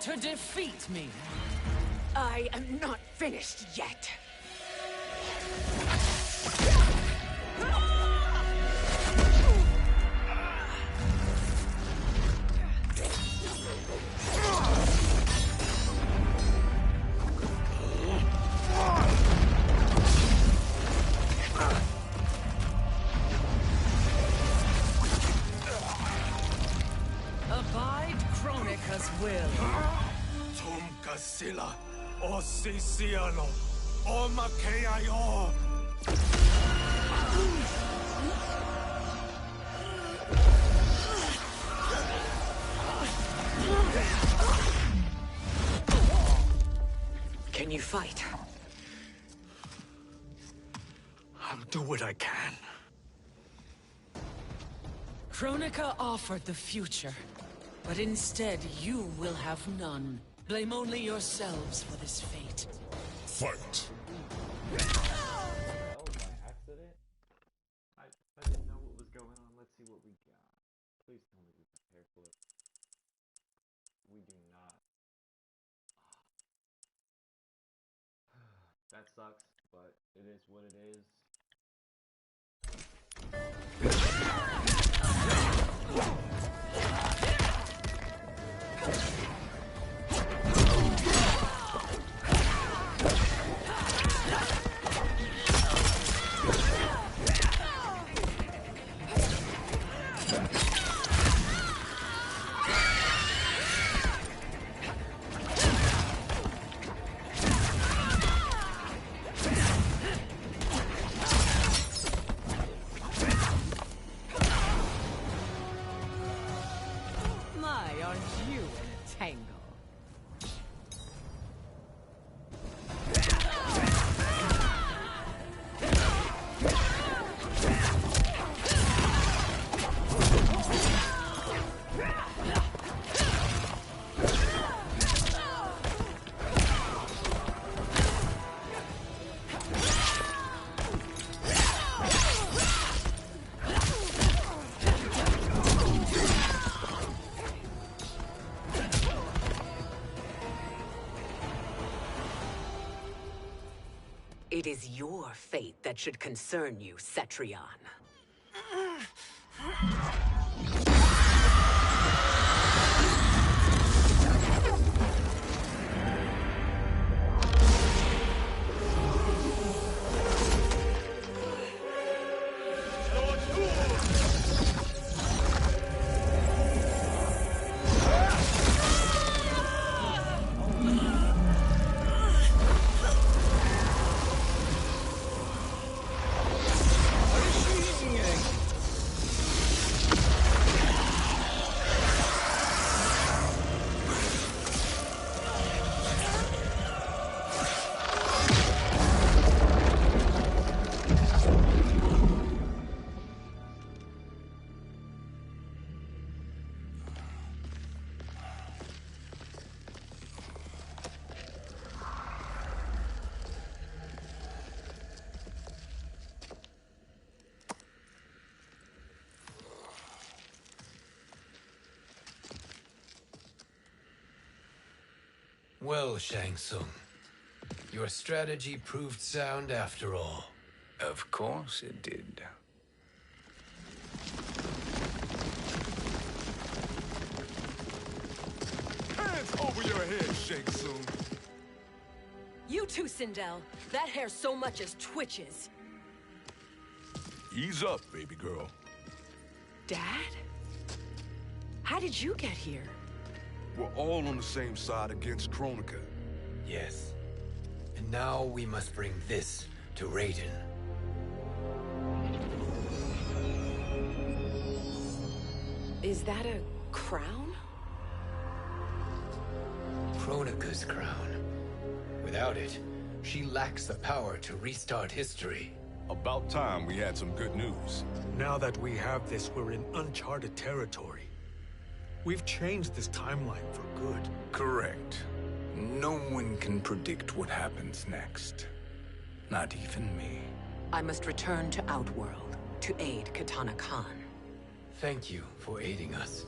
To defeat me. I am not finished yet. Abide Kronika's will. Sila, o Siciano, o Makeayo. Can you fight? I'll do what I can. Kronika offered the future, but instead you will have none. Blame only yourselves for this fate. Fight! That was by accident? I didn't know what was going on. Let's see what we got. Please tell me we prepared for it. We do not. That sucks, but it is what it is. It is your fate that should concern you, Cetrion. Well, Shang Tsung, your strategy proved sound after all. Of course it did. Hands over your head, Shang Tsung. You too, Sindel. That hair so much as twitches. Ease up, baby girl. Dad? How did you get here? We're all on the same side against Kronika. Yes. And now we must bring this to Raiden. Is that a crown? Kronika's crown. Without it, she lacks the power to restart history. About time we had some good news. Now that we have this, we're in uncharted territory. We've changed this timeline for good. Correct. No one can predict what happens next. Not even me. I must return to Outworld to aid Katana Khan. Thank you for aiding us.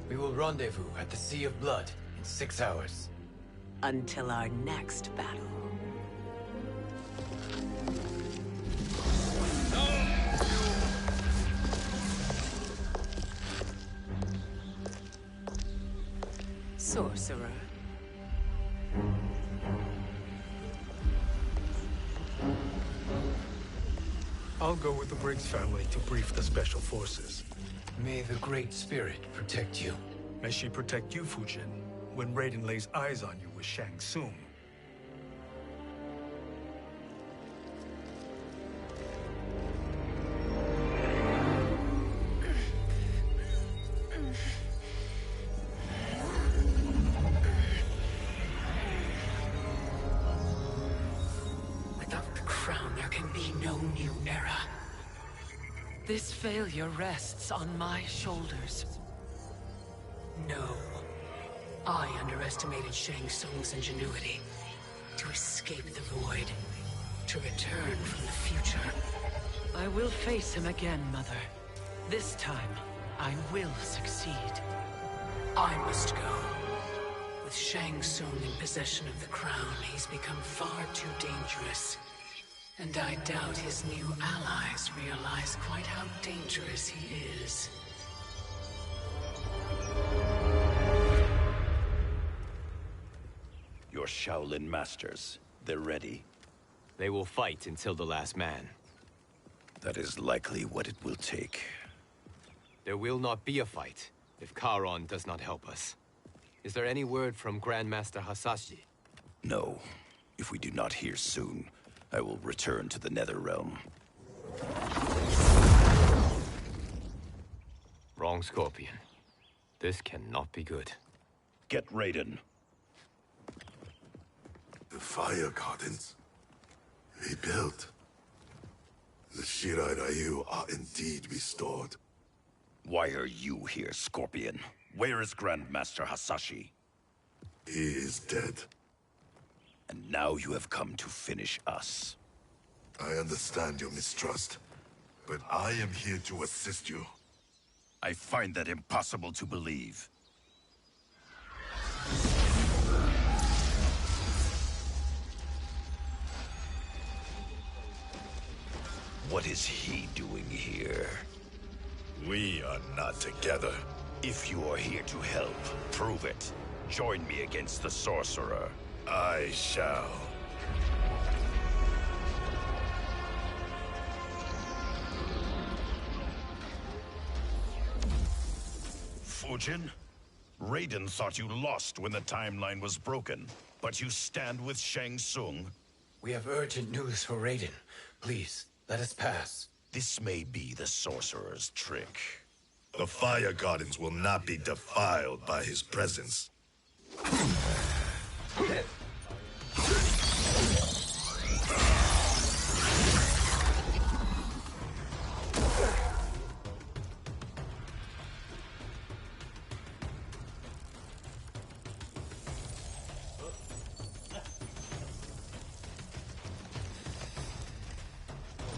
We will rendezvous at the Sea of Blood in 6 hours. Until our next battle. Sorcerer. I'll go with the Briggs family to brief the Special Forces. May the Great Spirit protect you. May she protect you, Fujin, when Raiden lays eyes on you with Shang Tsung. Without the crown, there can be no new era. This failure rests on my shoulders. No. I underestimated Shang Tsung's ingenuity. To escape the void. To return from the future. I will face him again, Mother. This time, I will succeed. I must go. With Shang Tsung in possession of the crown, he's become far too dangerous. And I doubt his new allies realize quite how dangerous he is. Your Shaolin masters, they're ready. They will fight until the last man. That is likely what it will take. There will not be a fight if Charon does not help us. Is there any word from Grandmaster Hasashi? No. If we do not hear soon, I will return to the Netherrealm. Wrong, Scorpion. This cannot be good. Get Raiden. The Fire Gardens. Rebuilt. The Shirai Ryu are indeed restored. Why are you here, Scorpion? Where is Grandmaster Hasashi? He is dead. And now you have come to finish us. I understand your mistrust, but I am here to assist you. I find that impossible to believe. What is he doing here? We are not together. If you are here to help, prove it. Join me against the Sorcerer. I shall. Fujin? Raiden thought you lost when the timeline was broken, but you stand with Shang Tsung? We have urgent news for Raiden. Please, let us pass. This may be the Sorcerer's trick. The Fire Gardens will not be defiled by his presence.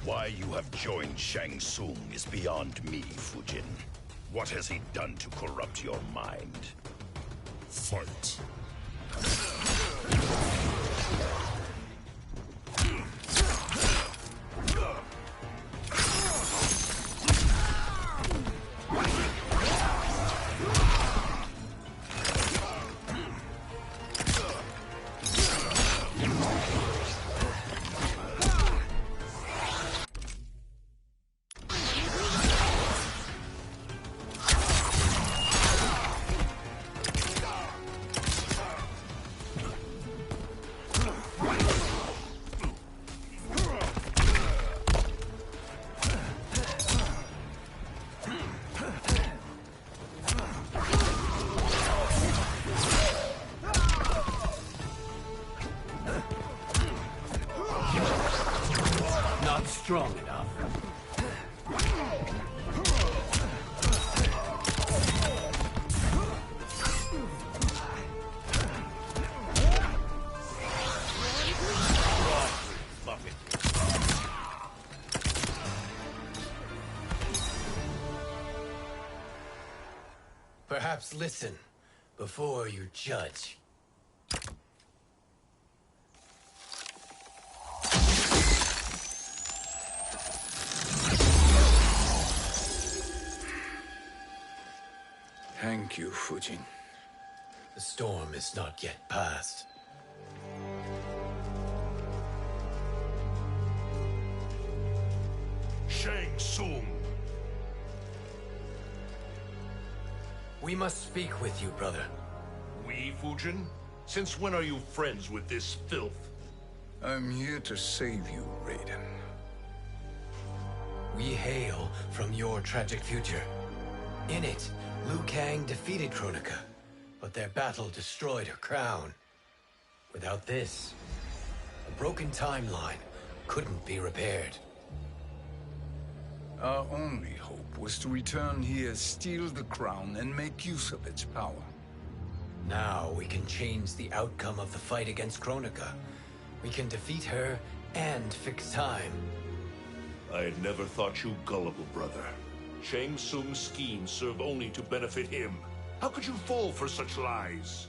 Why you have joined Shang Tsung is beyond me, Fujin. What has he done to corrupt your mind? Fight. strong enough. Perhaps listen before you judge. Thank you, Fujin. The storm is not yet past. Shang Tsung! We must speak with you, brother. We, Fujin? Since when are you friends with this filth? I'm here to save you, Raiden. We hail from your tragic future. In it, Liu Kang defeated Kronika, but their battle destroyed her crown. Without this, a broken timeline couldn't be repaired. Our only hope was to return here, steal the crown, and make use of its power. Now we can change the outcome of the fight against Kronika. We can defeat her and fix time. I had never thought you gullible, brother. Shang Tsung's schemes serve only to benefit him. How could you fall for such lies?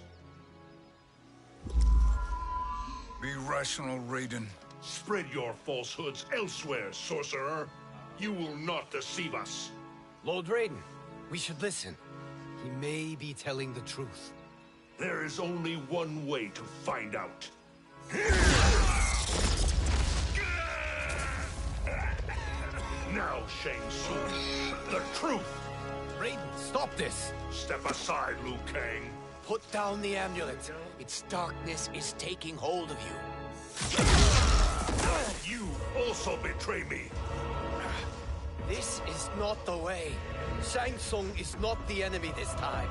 Be rational, Raiden. Spread your falsehoods elsewhere, sorcerer. You will not deceive us. Lord Raiden, we should listen. He may be telling the truth. There is only one way to find out. Now, Shang Tsung, the truth! Raiden, stop this! Step aside, Liu Kang. Put down the amulet. Its darkness is taking hold of you. You also betray me. This is not the way. Shang Tsung is not the enemy this time.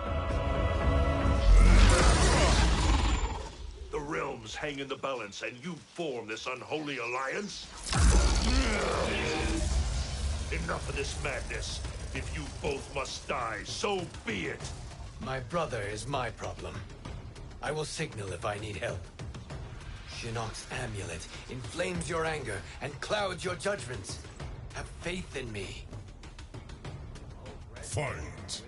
The realms hang in the balance, and you form this unholy alliance? Enough of this madness. If you both must die, so be it. My brother is my problem. I will signal if I need help. Shinnok's amulet inflames your anger and clouds your judgments. Have faith in me. Fight!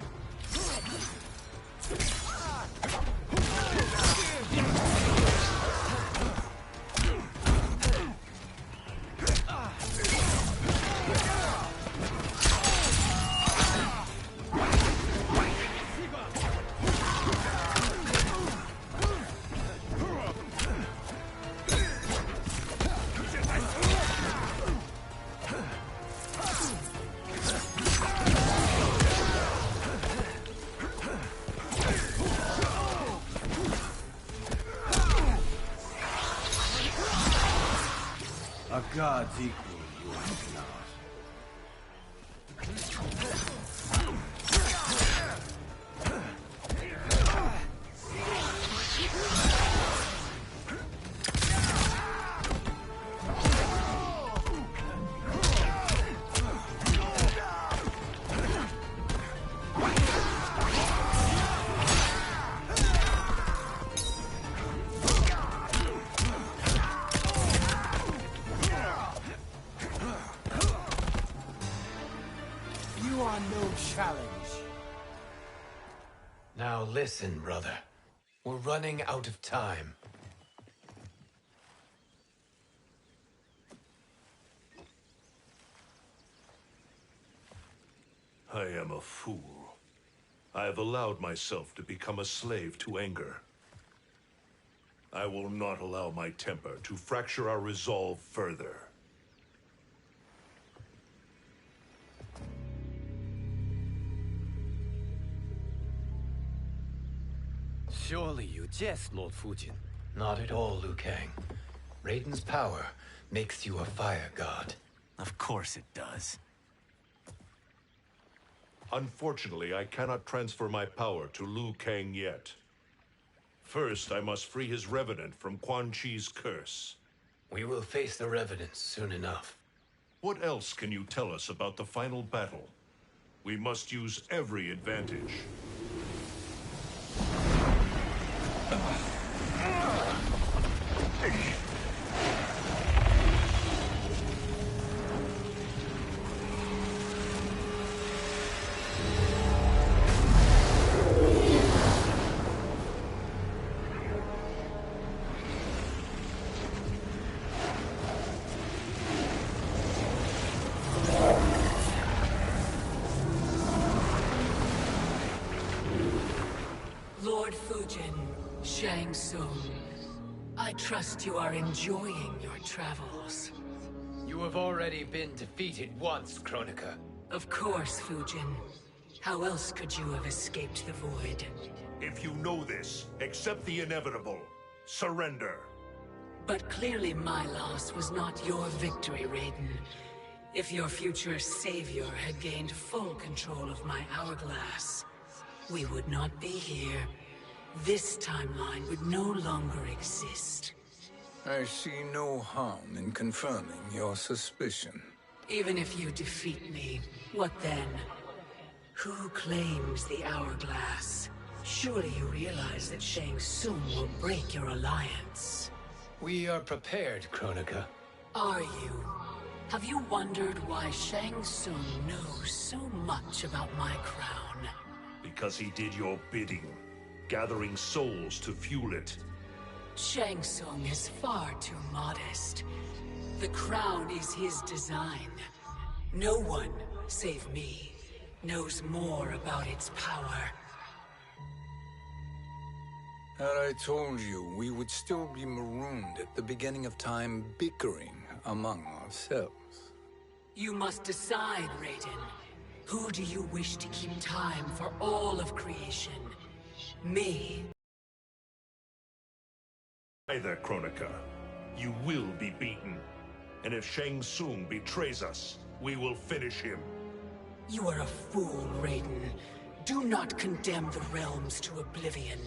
A god's equal, you are not. You are no challenge. Now listen, brother. We're running out of time. I am a fool. I have allowed myself to become a slave to anger. I will not allow my temper to fracture our resolve further. Surely you jest, Lord Fujin. Not at all, Liu Kang. Raiden's power makes you a fire god. Of course it does. Unfortunately, I cannot transfer my power to Liu Kang yet. First, I must free his revenant from Quan Chi's curse. We will face the Revenants soon enough. What else can you tell us about the final battle? We must use every advantage. Lord Fujin, Shang Tsung, I trust you are enjoying your travels. You have already been defeated once, Kronika. Of course, Fujin. How else could you have escaped the void? If you know this, accept the inevitable. Surrender. But clearly my loss was not your victory, Raiden. If your future savior had gained full control of my hourglass, we would not be here. This timeline would no longer exist. I see no harm in confirming your suspicion. Even if you defeat me, what then? Who claims the hourglass? Surely you realize that Shang Tsung will break your alliance. We are prepared, Kronika. Are you? Have you wondered why Shang Tsung knows so much about my crown? Because he did your bidding, gathering souls to fuel it. Shang Tsung is far too modest. The crown is his design. No one, save me, knows more about its power. Had I told you, we would still be marooned at the beginning of time, bickering among ourselves. You must decide, Raiden. Who do you wish to keep time for all of creation? Me? Either, Kronika. You will be beaten. And if Shang Tsung betrays us, we will finish him. You are a fool, Raiden. Do not condemn the realms to oblivion.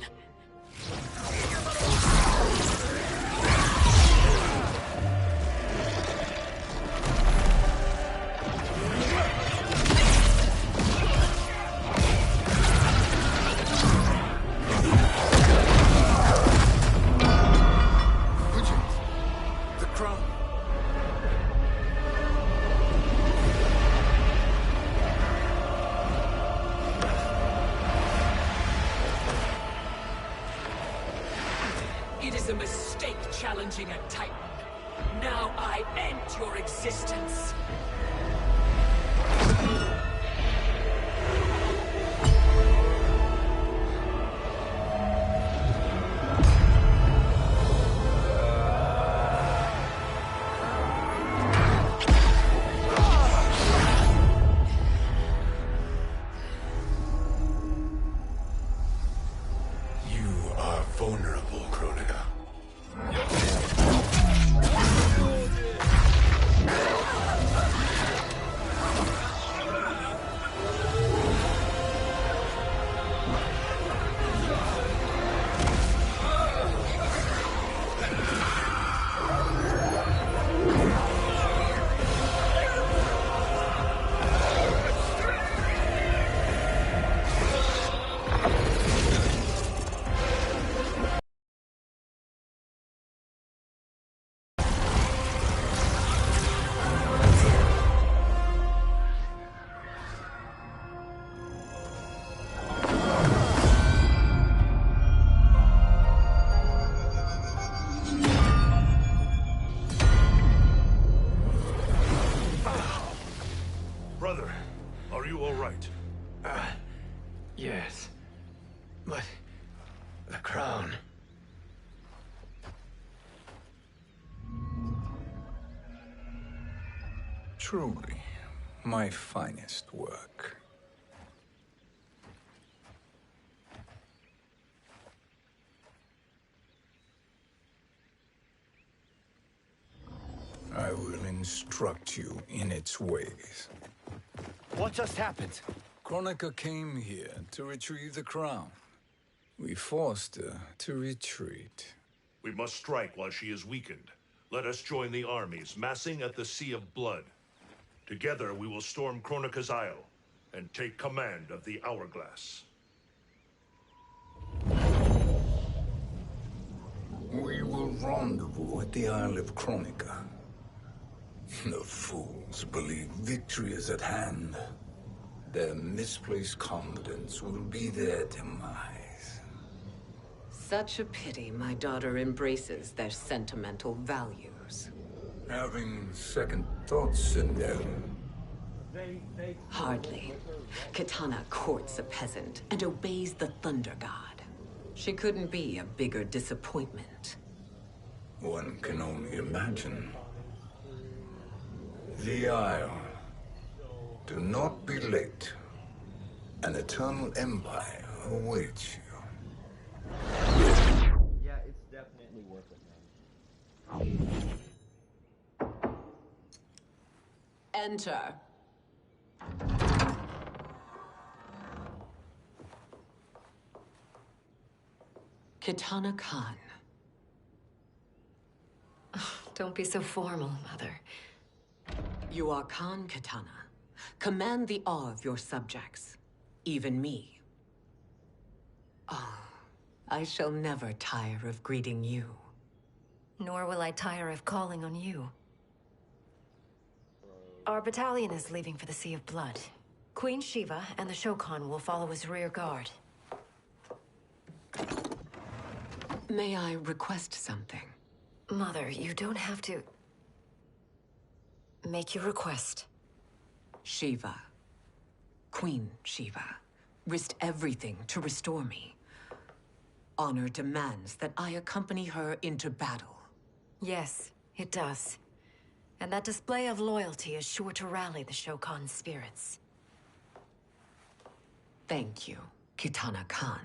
It is a mistake challenging a Titan. Now I end your existence. You are vulnerable, Kronika. Brother, are you all right? Yes. But... the crown... Truly, my finest work. I will instruct you in its ways. What just happened? Kronika came here to retrieve the crown. We forced her to retreat. We must strike while she is weakened. Let us join the armies, massing at the Sea of Blood. Together we will storm Kronika's Isle and take command of the Hourglass. We will rendezvous at the Isle of Kronika. The fools believe victory is at hand. Their misplaced confidence will be their demise. Such a pity my daughter embraces their sentimental values. Having second thoughts, Sindel? Hardly. Kitana courts a peasant and obeys the Thunder God. She couldn't be a bigger disappointment. One can only imagine. The Isle. Do not be late. An eternal empire awaits you. Yeah, it's definitely worth it, man. Enter. Kitana Khan. Don't be so formal, Mother. You are Khan Kitana. Command the awe of your subjects. Even me. Oh, I shall never tire of greeting you. Nor will I tire of calling on you. Our battalion is leaving for the Sea of Blood. Queen Shiva and the Shokan will follow as rear guard. May I request something? Mother, you don't have to... make your request. Shiva. Queen Shiva. Risked everything to restore me. Honor demands that I accompany her into battle. Yes, it does. And that display of loyalty is sure to rally the Shokan's spirits. Thank you, Kitana Khan.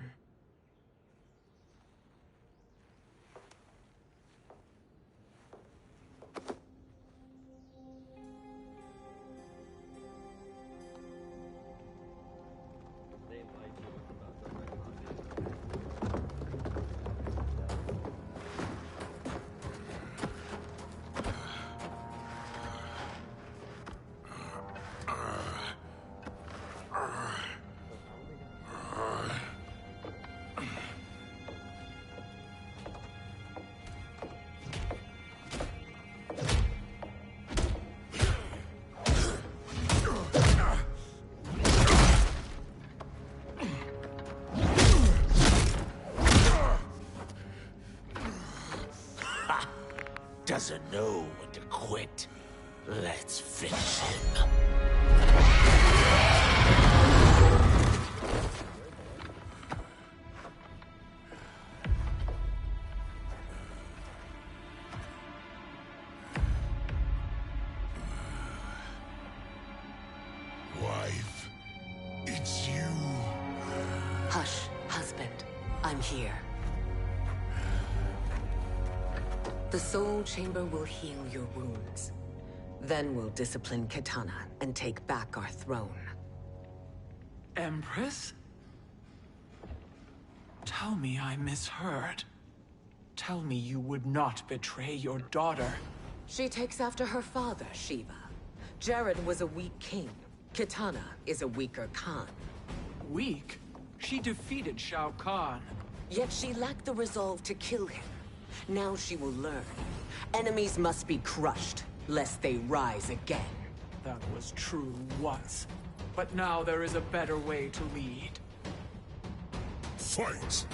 Doesn't know when to quit. Let's finish him. Wife, it's you. Hush, husband. I'm here. The Soul Chamber will heal your wounds. Then we'll discipline Kitana and take back our throne. Empress? Tell me I misheard. Tell me you would not betray your daughter. She takes after her father, Shiva. Jared was a weak king. Kitana is a weaker Khan. Weak? She defeated Shao Kahn. Yet she lacked the resolve to kill him. Now she will learn. Enemies must be crushed, lest they rise again. That was true once. But now there is a better way to lead. Fight!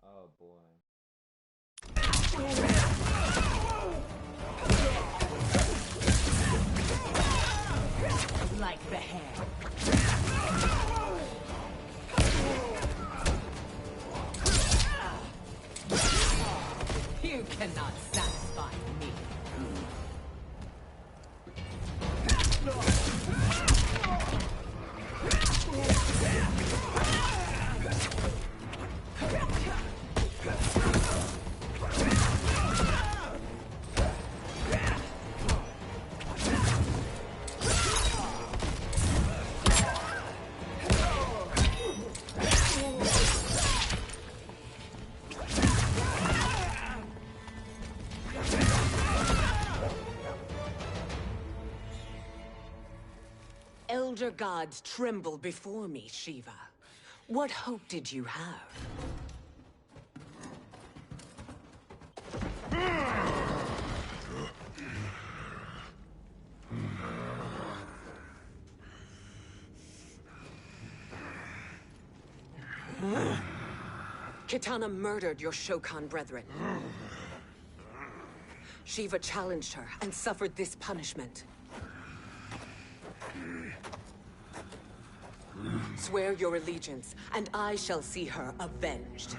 Oh boy. Like the hair. You cannot satisfy me. elder gods tremble before me, Shiva. What hope did you have? Kitana murdered your Shokan brethren. Shiva challenged her and suffered this punishment. Swear your allegiance, and I shall see her avenged.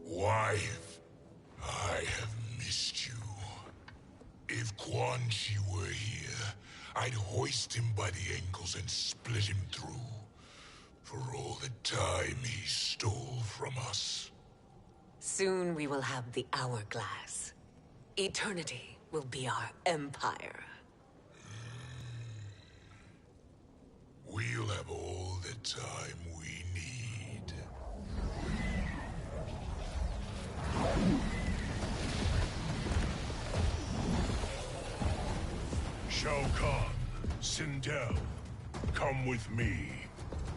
Wife, I have missed you. If Quan Chi were here, I'd hoist him by the ankles and split him through. For all the time he stole from us. Soon we will have the hourglass. Eternity will be our empire. We'll have all the time we need. Shao Kahn, Sindel, come with me.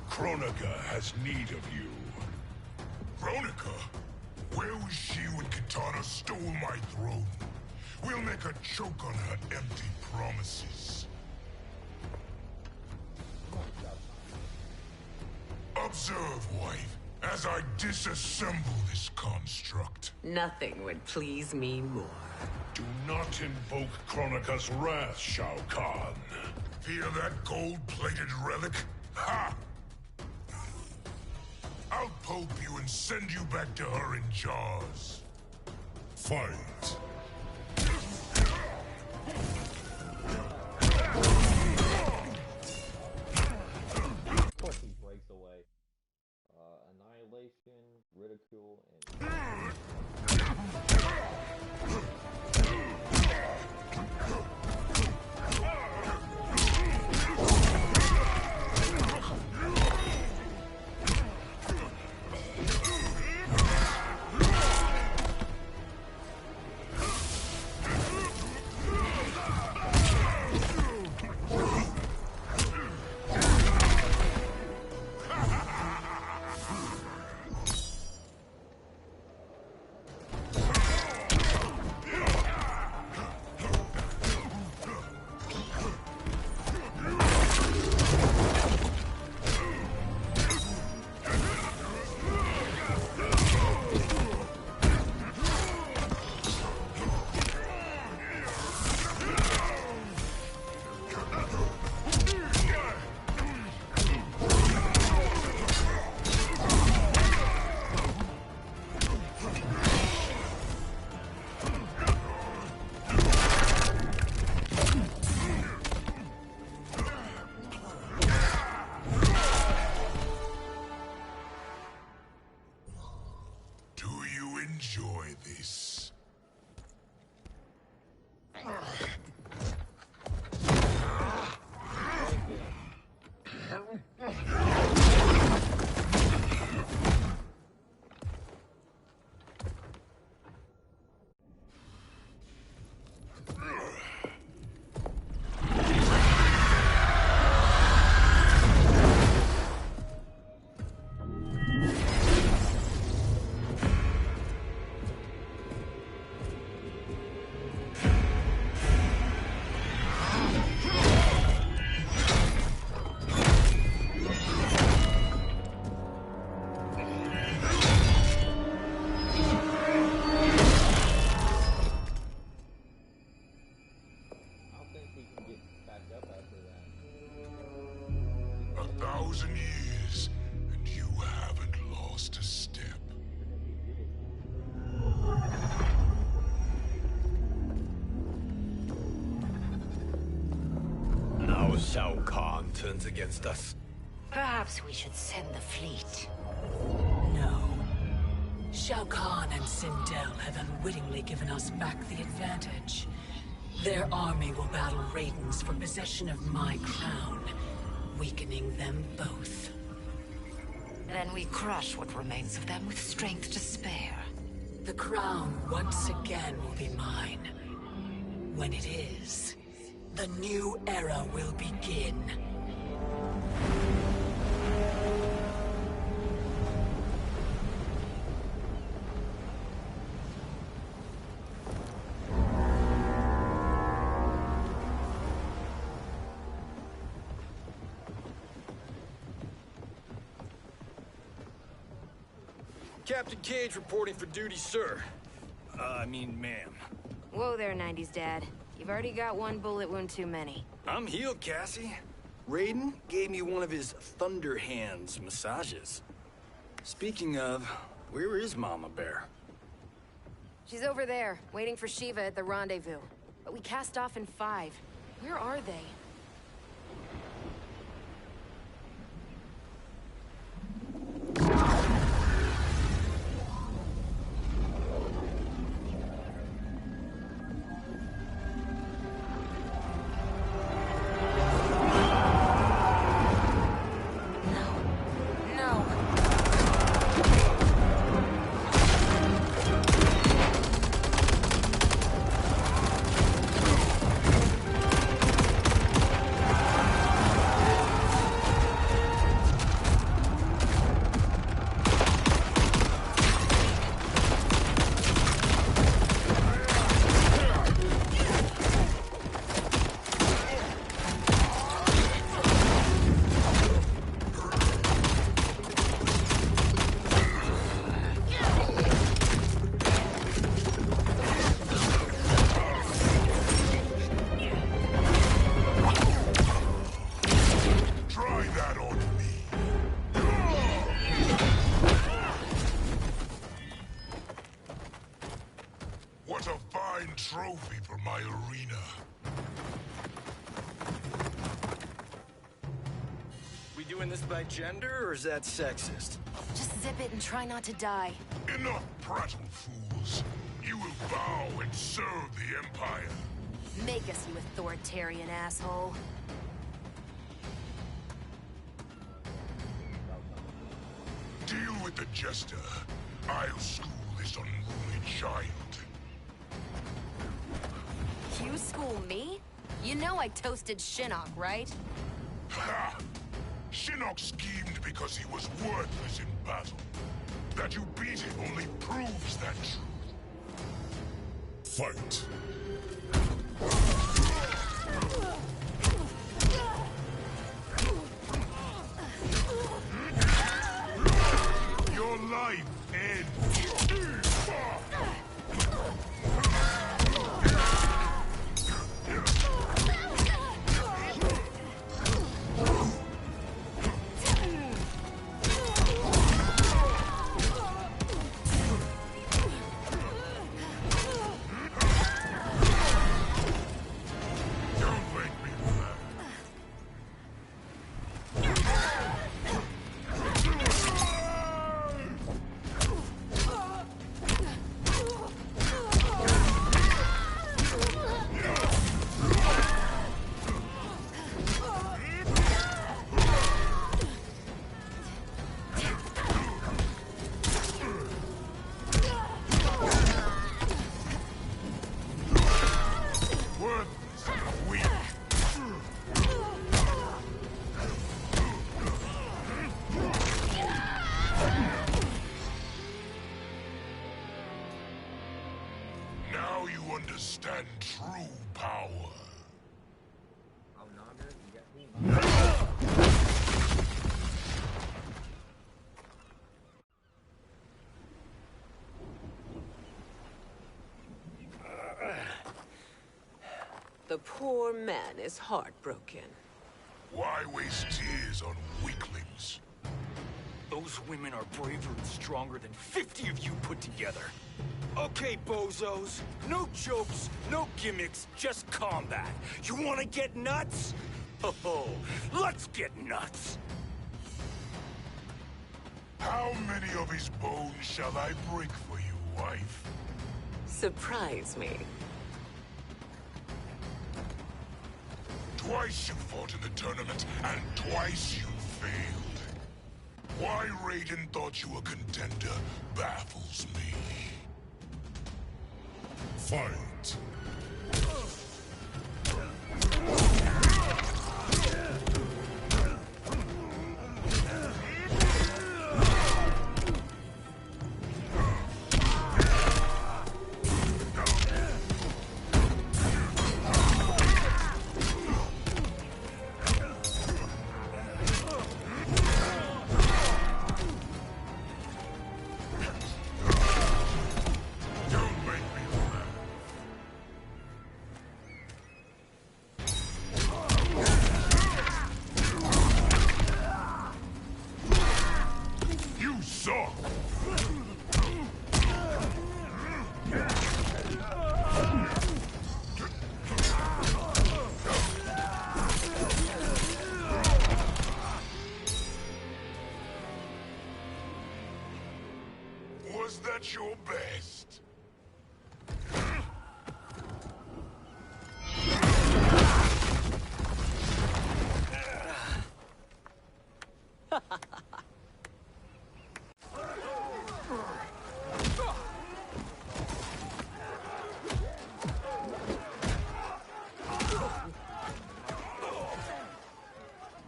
Kronika has need of you. Kronika? Where was she when Kitana stole my throne? We'll make her choke on her empty promises. Observe, wife, as I disassemble this construct. Nothing would please me more. Do not invoke Kronika's wrath, Shao Kahn. Fear that gold-plated relic? Ha! I'll pope you and send you back to her in jars. Fight. Of course he breaks away. Annihilation, ridicule, and... Suppose Shao Kahn turns against us. Perhaps we should send the fleet. No. Shao Kahn and Sindel have unwittingly given us back the advantage. Their army will battle Raidens for possession of my crown, weakening them both. Then we crush what remains of them with strength to spare. The crown once again will be mine. When it is, the new era will begin. Captain Cage reporting for duty, sir. Ma'am. Whoa there, 90s Dad. You've already got one bullet wound too many. I'm healed, Cassie. Raiden gave me one of his Thunder Hands massages. Speaking of, where is Mama Bear? She's over there, waiting for Shiva at the rendezvous. But we cast off in 5. Where are they? What a fine trophy for my arena. We doing this by gender, or is that sexist? Just zip it and try not to die. Enough prattle, fools. You will bow and serve the Empire. Make us, you authoritarian asshole. Deal with the jester. I'll school this unruly child. You school me? You know I toasted Shinnok, right? Ha! Shinnok schemed because he was worthless in battle. That you beat him only proves that truth. Fight! Your life ends. Now you understand true power. The poor man is heartbroken. Why waste tears on weaklings? Those women are braver and stronger than 50 of you put together. Okay, bozos. No jokes, no gimmicks, just combat. You wanna get nuts? Oh, let's get nuts! How many of his bones shall I break for you, wife? Surprise me. Twice you fought in the tournament, and twice you failed. Why Raiden thought you a contender baffles me. Fight! Was that your best?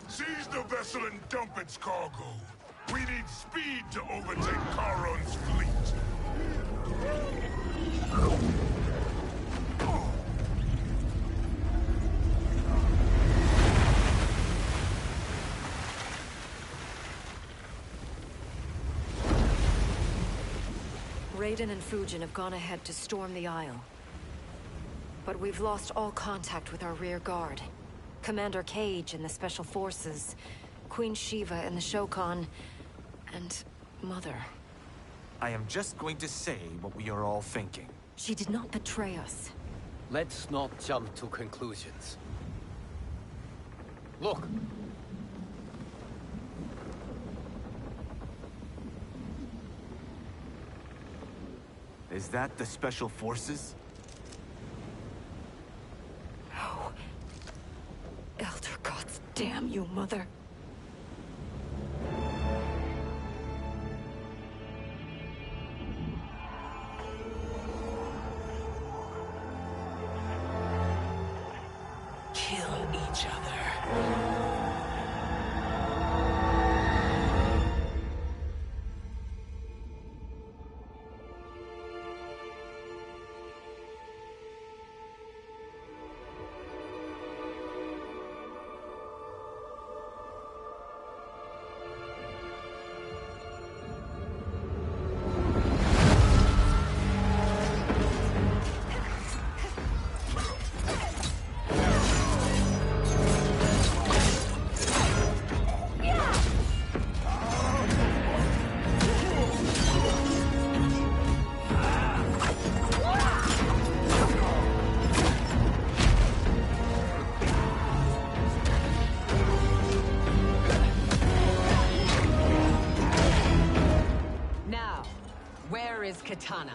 Seize the vessel and dump its cargo. We need speed to overtake Charon's fleet. Raiden and Fujin have gone ahead to storm the Isle. But we've lost all contact with our rear guard. Commander Cage and the Special Forces, Queen Shiva and the Shokan, and Mother. I am just going to say what we are all thinking. She did not betray us. Let's not jump to conclusions. Look! Is that the Special Forces? No. Elder gods, damn you, Mother. Kill each other. Where is Katana?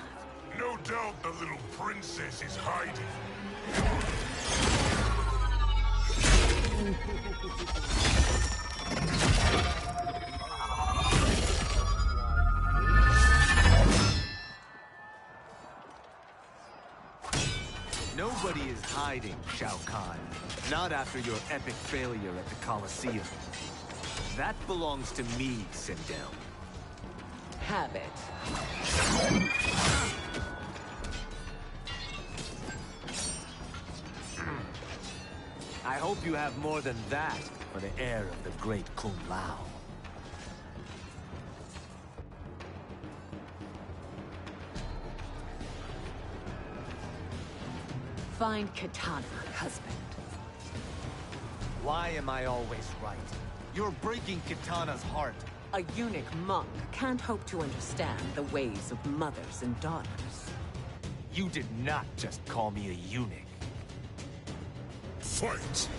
No doubt the little princess is hiding. Nobody is hiding, Shao Kahn. Not after your epic failure at the Colosseum. That belongs to me, Sindel. Have it. I hope you have more than that for the heir of the great Kung Lao. Find Katana, husband. Why am I always right? You're breaking Katana's heart. A eunuch monk can't hope to understand the ways of mothers and daughters. You did not just call me a eunuch. Fight!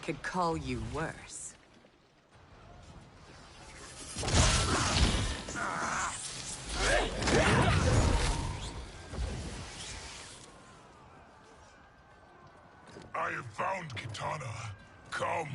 could call you worse. I have found Kitana. Come.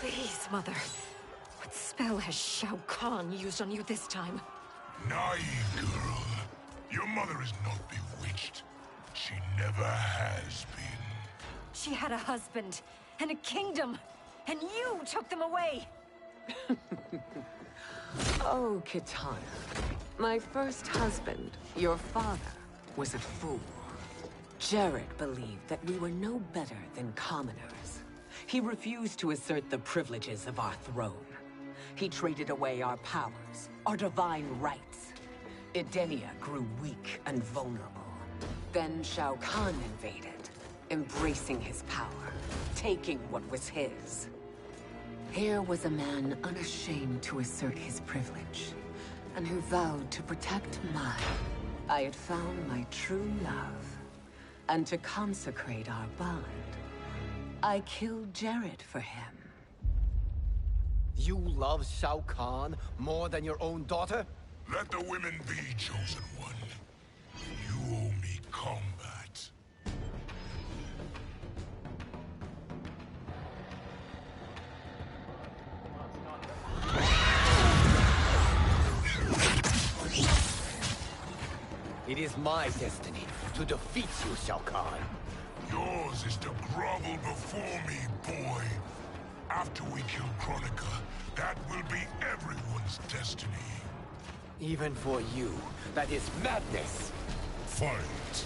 Please, Mother. What spell has Shao Kahn used on you this time? Naive girl. Your mother is not bewitched. She never has been. She had a husband and a kingdom, and you took them away! Oh, Kitana. My first husband, your father, was a fool. Jared believed that we were no better than commoners. He refused to assert the privileges of our throne. He traded away our powers, our divine rights. Edenia grew weak and vulnerable. Then Shao Kahn invaded, embracing his power, taking what was his. Here was a man unashamed to assert his privilege, and who vowed to protect mine. I had found my true love, and to consecrate our bond, I killed Jared for him. You love Shao Kahn more than your own daughter? Let the women be, chosen one. You owe me combat. It is my destiny to defeat you, Shao Kahn. Yours is to grovel before me, boy. After we kill Kronika, that will be everyone's destiny. Even for you, that is madness. Fight.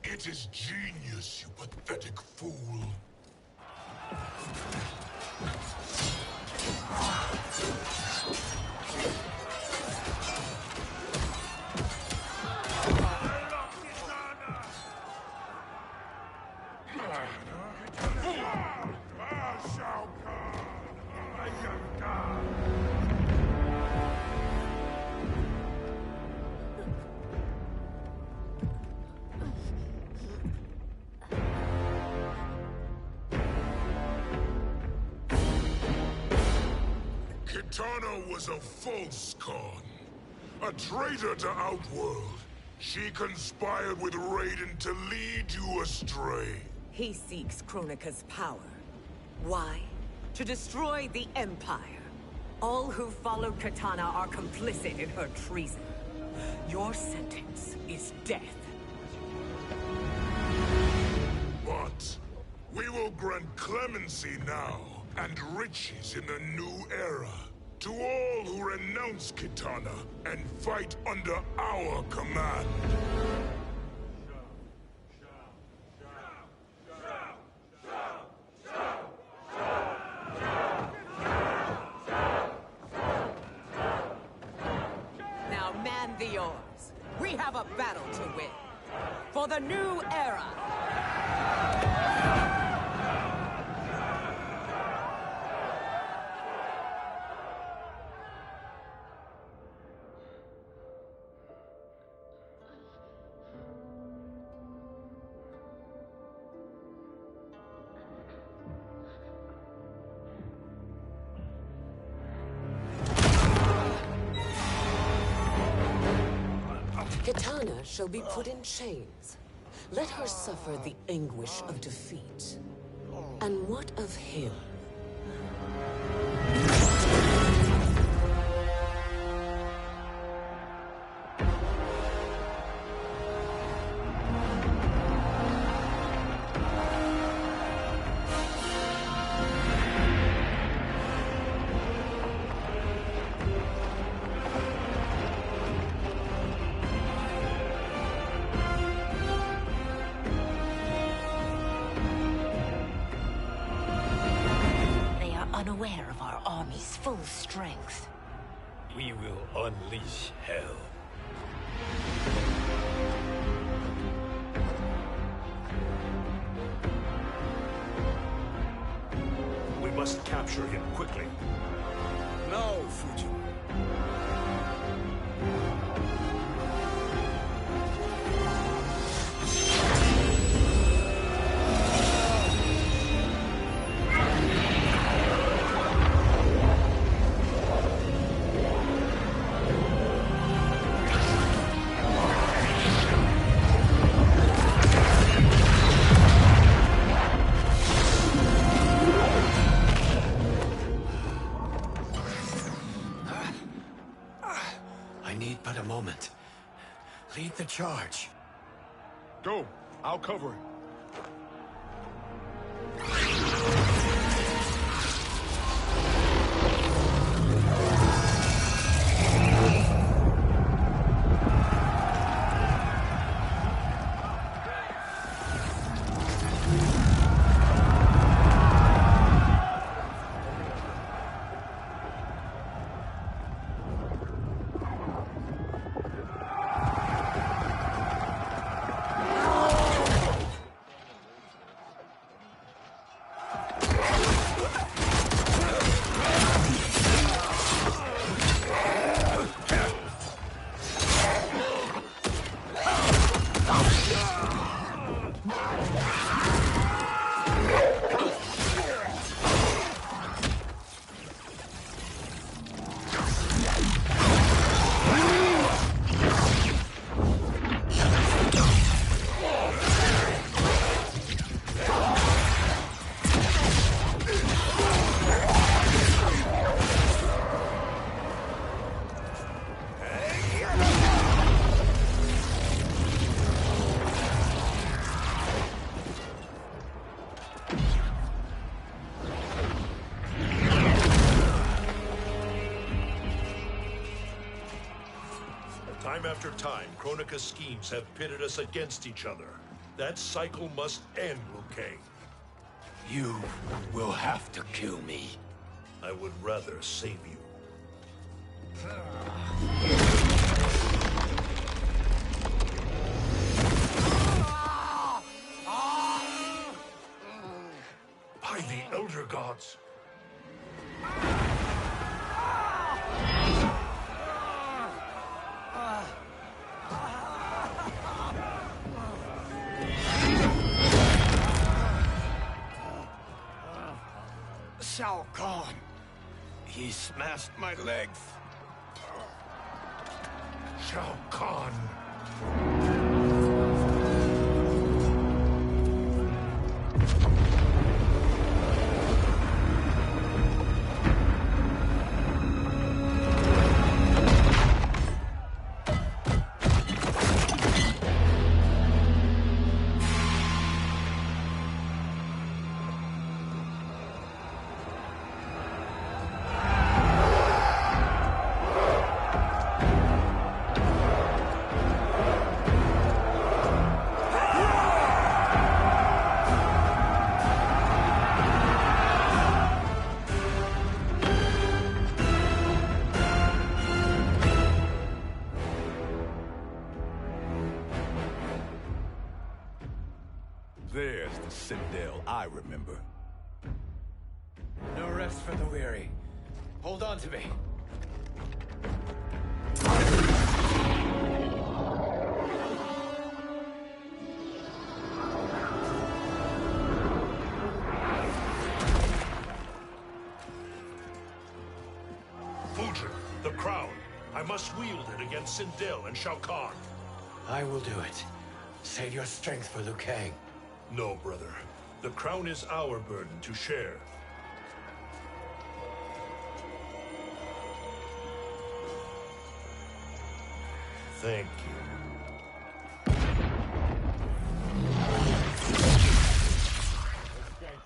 It is genius, you pathetic fool. Shao Kahn, I am God. Kitana was a false Khan, a traitor to Outworld. She conspired with Raiden to lead you astray. He seeks Kronika's power. Why? To destroy the Empire. All who followed Katana are complicit in her treason. Your sentence is death. But we will grant clemency now and riches in the new era to all who renounce Kitana and fight under our command. Now man the oars. We have a battle to win. For the new era. Kitana shall be put in chains. Let her suffer the anguish of defeat. And what of him? Unaware of our army's full strength. We will unleash hell. We must capture him quickly. No, Fujin. Lead the charge. Go. I'll cover it. Time after time, Kronika's schemes have pitted us against each other. That cycle must end, Liu Kang. You will have to kill me. I would rather save you. By the Elder Gods! Shao Kahn. He smashed my legs. Shao Kahn. Sindel I remember. No rest for the weary. Hold on to me. Fujin, the crown. I must wield it against Sindel and Shao Kahn. I will do it. Save your strength for Liu Kang. No, brother. The crown is our burden to share. Thank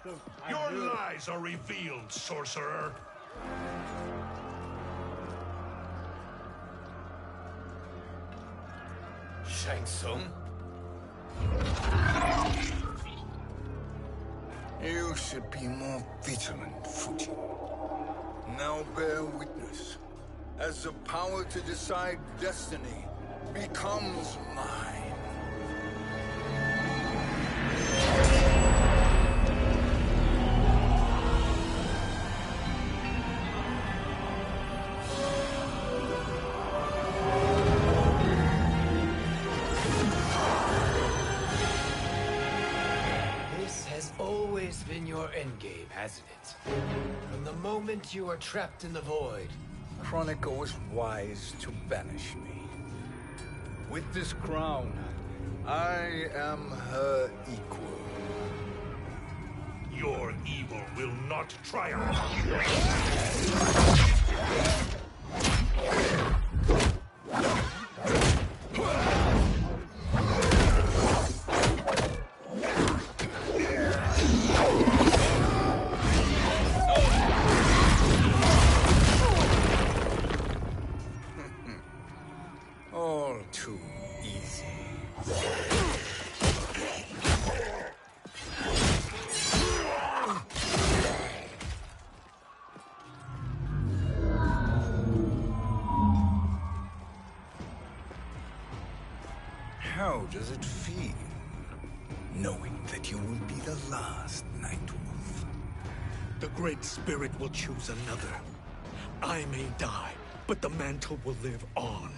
you. Your lies are revealed, sorcerer. Shang Tsung? You should be more vigilant, Fujin. Now bear witness, as the power to decide destiny becomes mine. This has always been your endgame, hasn't it? From the moment you were trapped in the void. Kronika was wise to banish me. With this crown, I am her equal. Your evil will not triumph. All too easy. How does it feel, knowing that you will be the last Nightwolf? The Great Spirit will choose another. I may die, but the mantle will live on.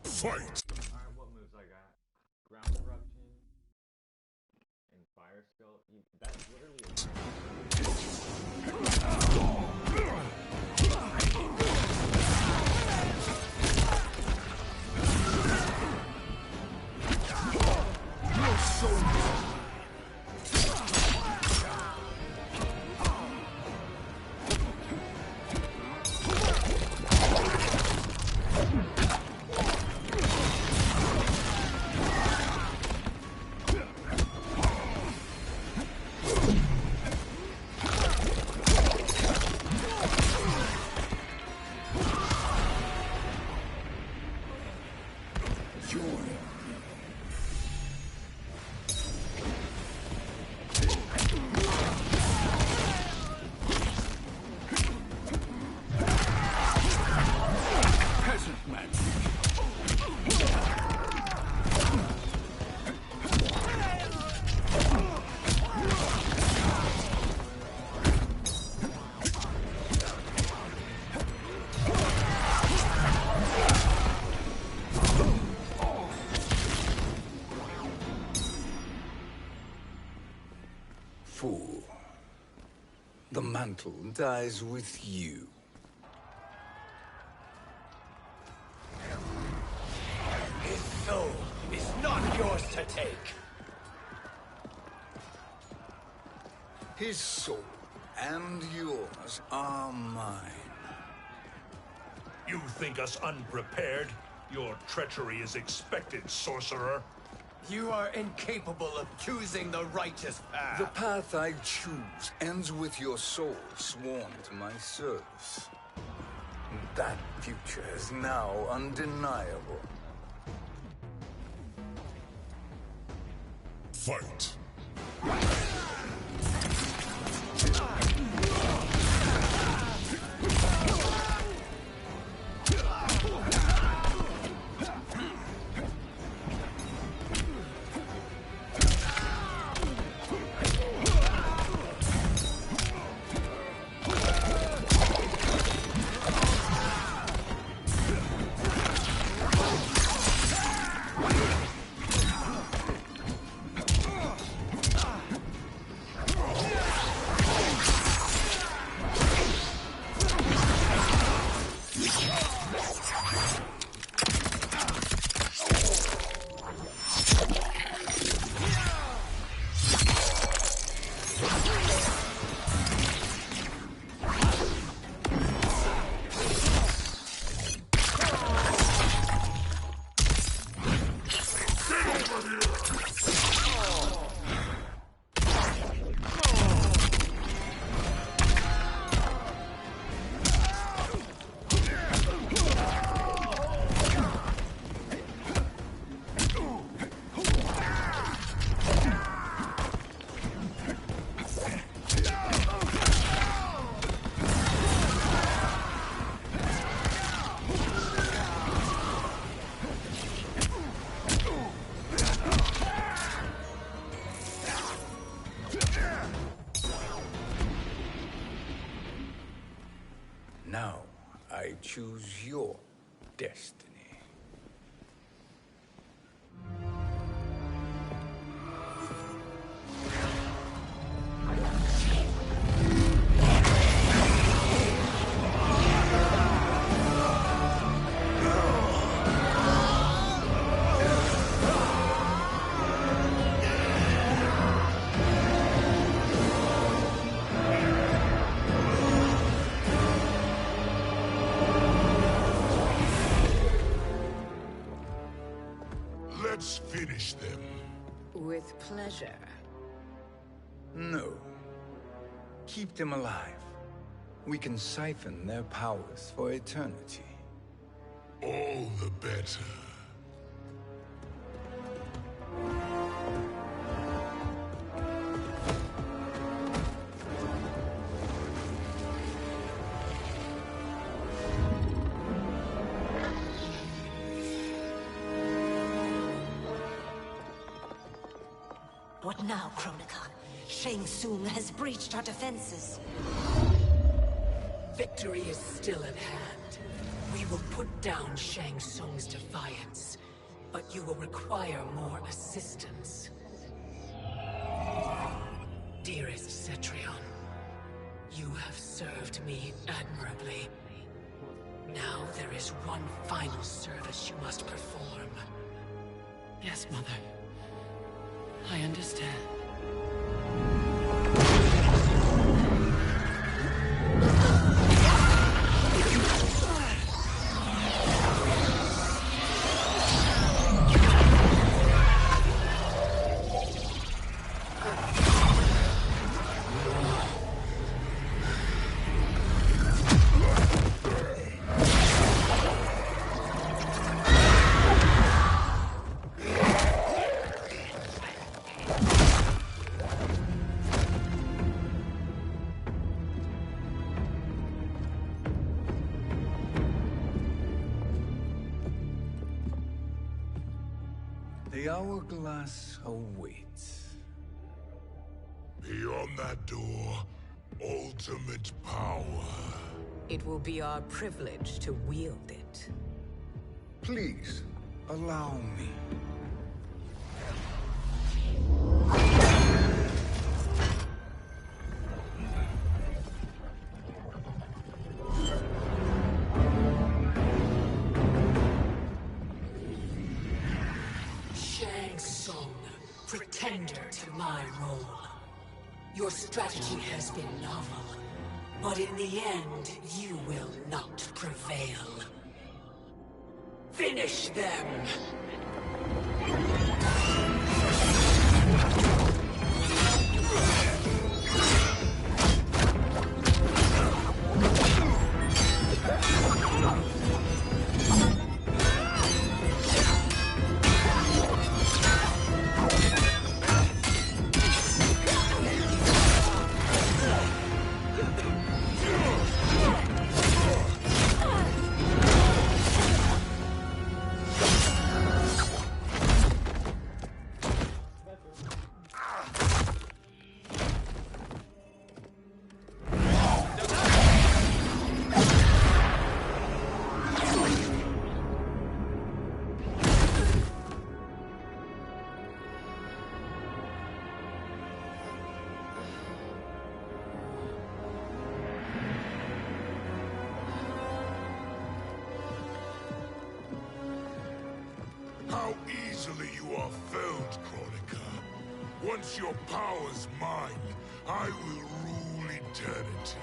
Fight! Alright, what moves I got? Ground Eruption and Fire Skill. That's literally You're so Fool. The mantle dies with you. His soul is not yours to take. His soul and yours are mine. You think us unprepared? Your treachery is expected, sorcerer. You are incapable of choosing the righteous path. The path I choose ends with your soul sworn to my service. That future is now undeniable. Fight! Now, I choose your destiny. Let's finish them. With pleasure. No. Keep them alive. We can siphon their powers for eternity. All the better. What now, Kronika? Shang Tsung has breached our defenses. Victory is still at hand. We will put down Shang Tsung's defiance, but you will require more assistance. Dearest Cetrion, you have served me admirably. Now there is one final service you must perform. Yes, Mother. I understand. The hourglass awaits. Beyond that door, ultimate power. It will be our privilege to wield it. Please, allow me. Shang Tsung, pretender to my role. Your strategy has been novel, but in the end, you will not prevail. Finish them! How easily you are felled, Kronika. Once your power's mine, I will rule eternity.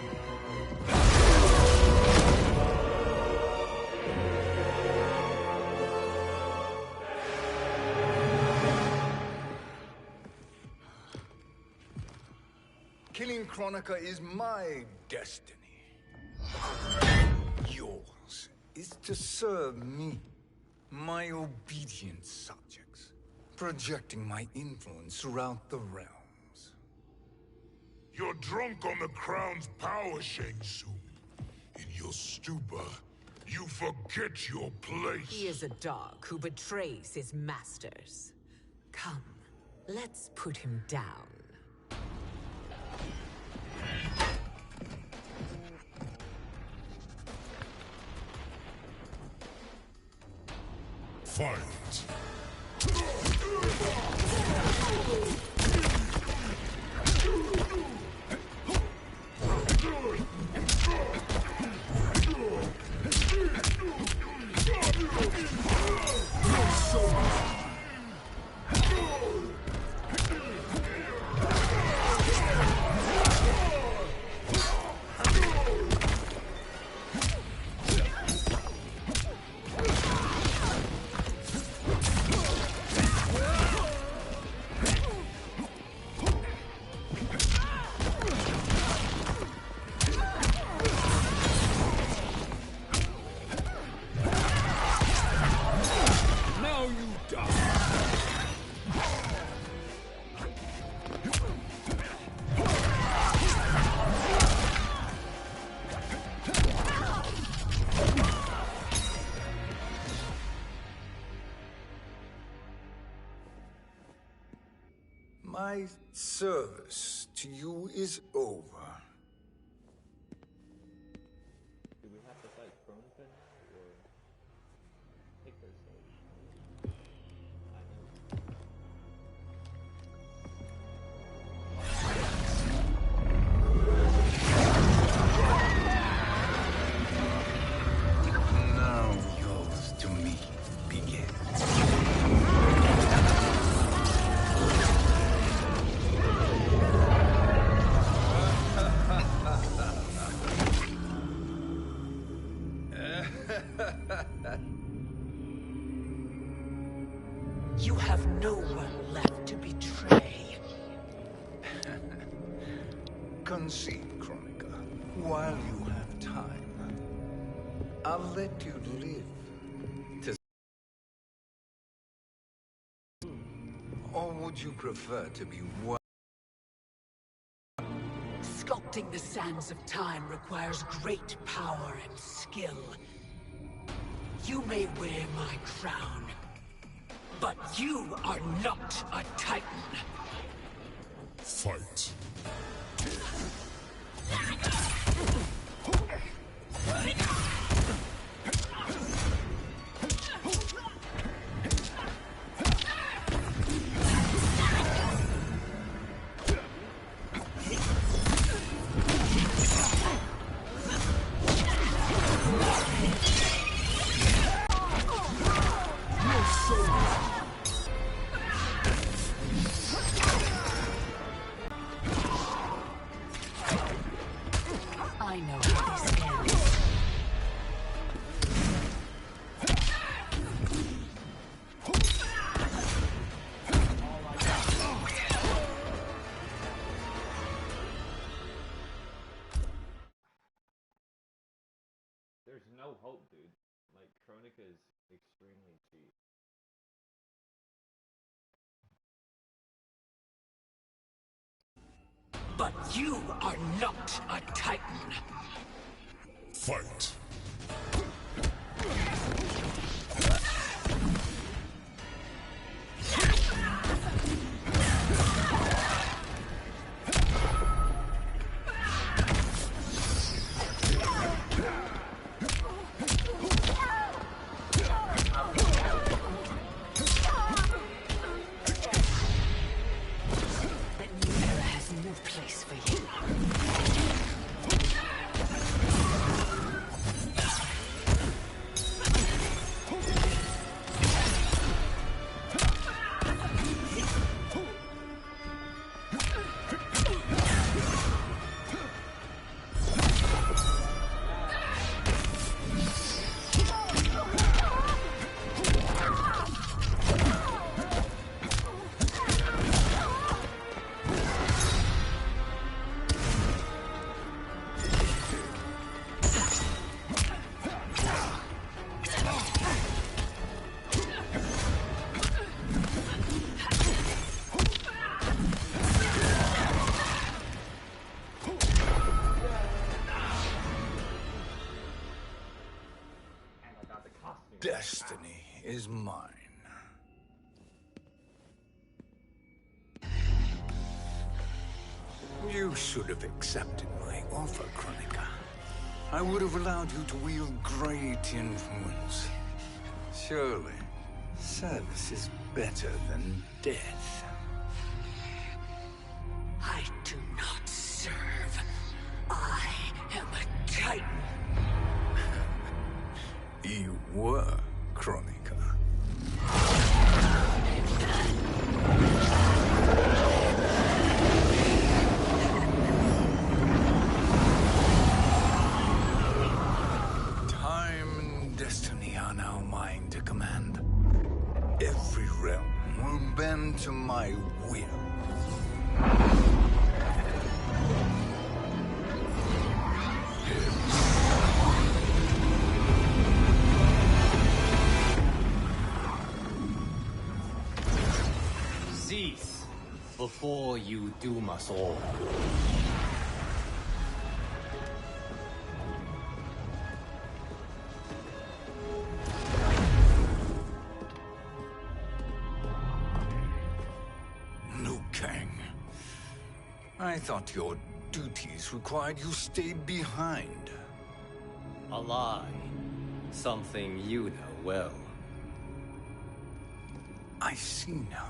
Killing Kronika is my destiny. Yours is to serve me, my obedient subjects, projecting my influence throughout the realms. You're drunk on the crown's power, Shang Tsung. In your stupor, you forget your place. He is a dog who betrays his masters. Come, let's put him down. Fight! My service to you is over. Do we have to fight Kronika now, or take their stage? Now yours to me begins. You have no one left to betray. Concede, Kronika, while you have time. I'll let you live. Or would you prefer to be one? Sculpting the sands of time requires great power and skill. You may wear my crown, but you are not a Titan. Fight. I know how this ends. There's no hope, dude. Like, Kronika is extremely cheap. But you are not a Titan. Fight. The new era has no place for you. Destiny is mine. You should have accepted my offer, Kronika. I would have allowed you to wield great influence. Surely, Service is better than death. I do not serve. I am a Titan. You were, Kronika. Time and destiny are now mine to command. Every realm will bend to my will. Cease before you doom us all. Liu Kang. I thought your duties required you stayed behind. A lie. Something you know well. I see now.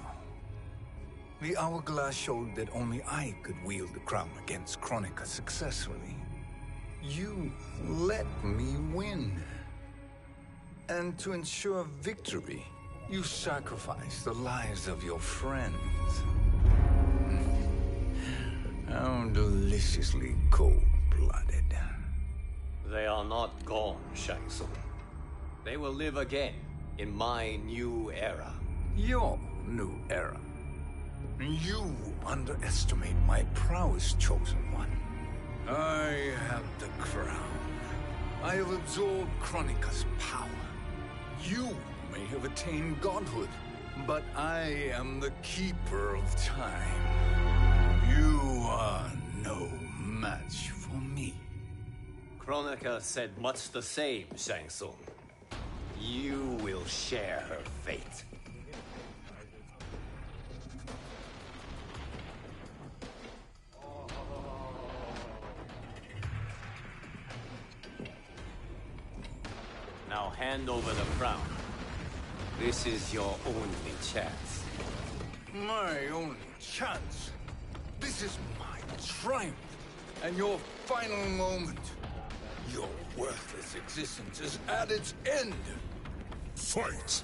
The hourglass showed that only I could wield the crown against Kronika successfully. You let me win. And to ensure victory, you sacrificed the lives of your friends. How deliciously cold-blooded. They are not gone, Shang Tsung. They will live again in my new era. Your new era. You underestimate my prowess, Chosen One. I have the crown. I have absorbed Kronika's power. You may have attained godhood, but I am the keeper of time. You are no match for me. Kronika said much the same, Shang Tsung. You will share her fate. Now hand over the crown. This is your only chance. My only chance? This is my triumph, and your final moment. Your worthless existence is at its end. Fight!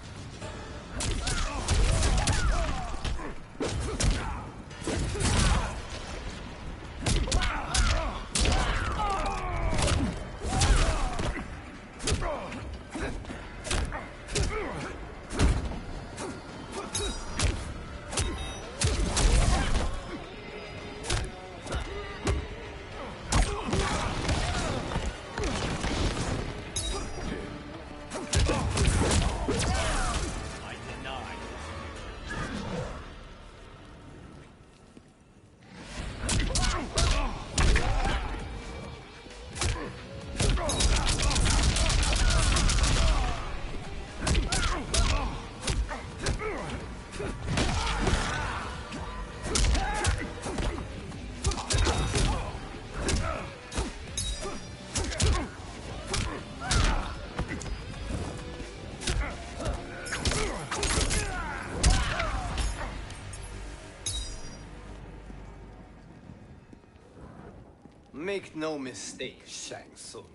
Make no mistake, Shang Tsung.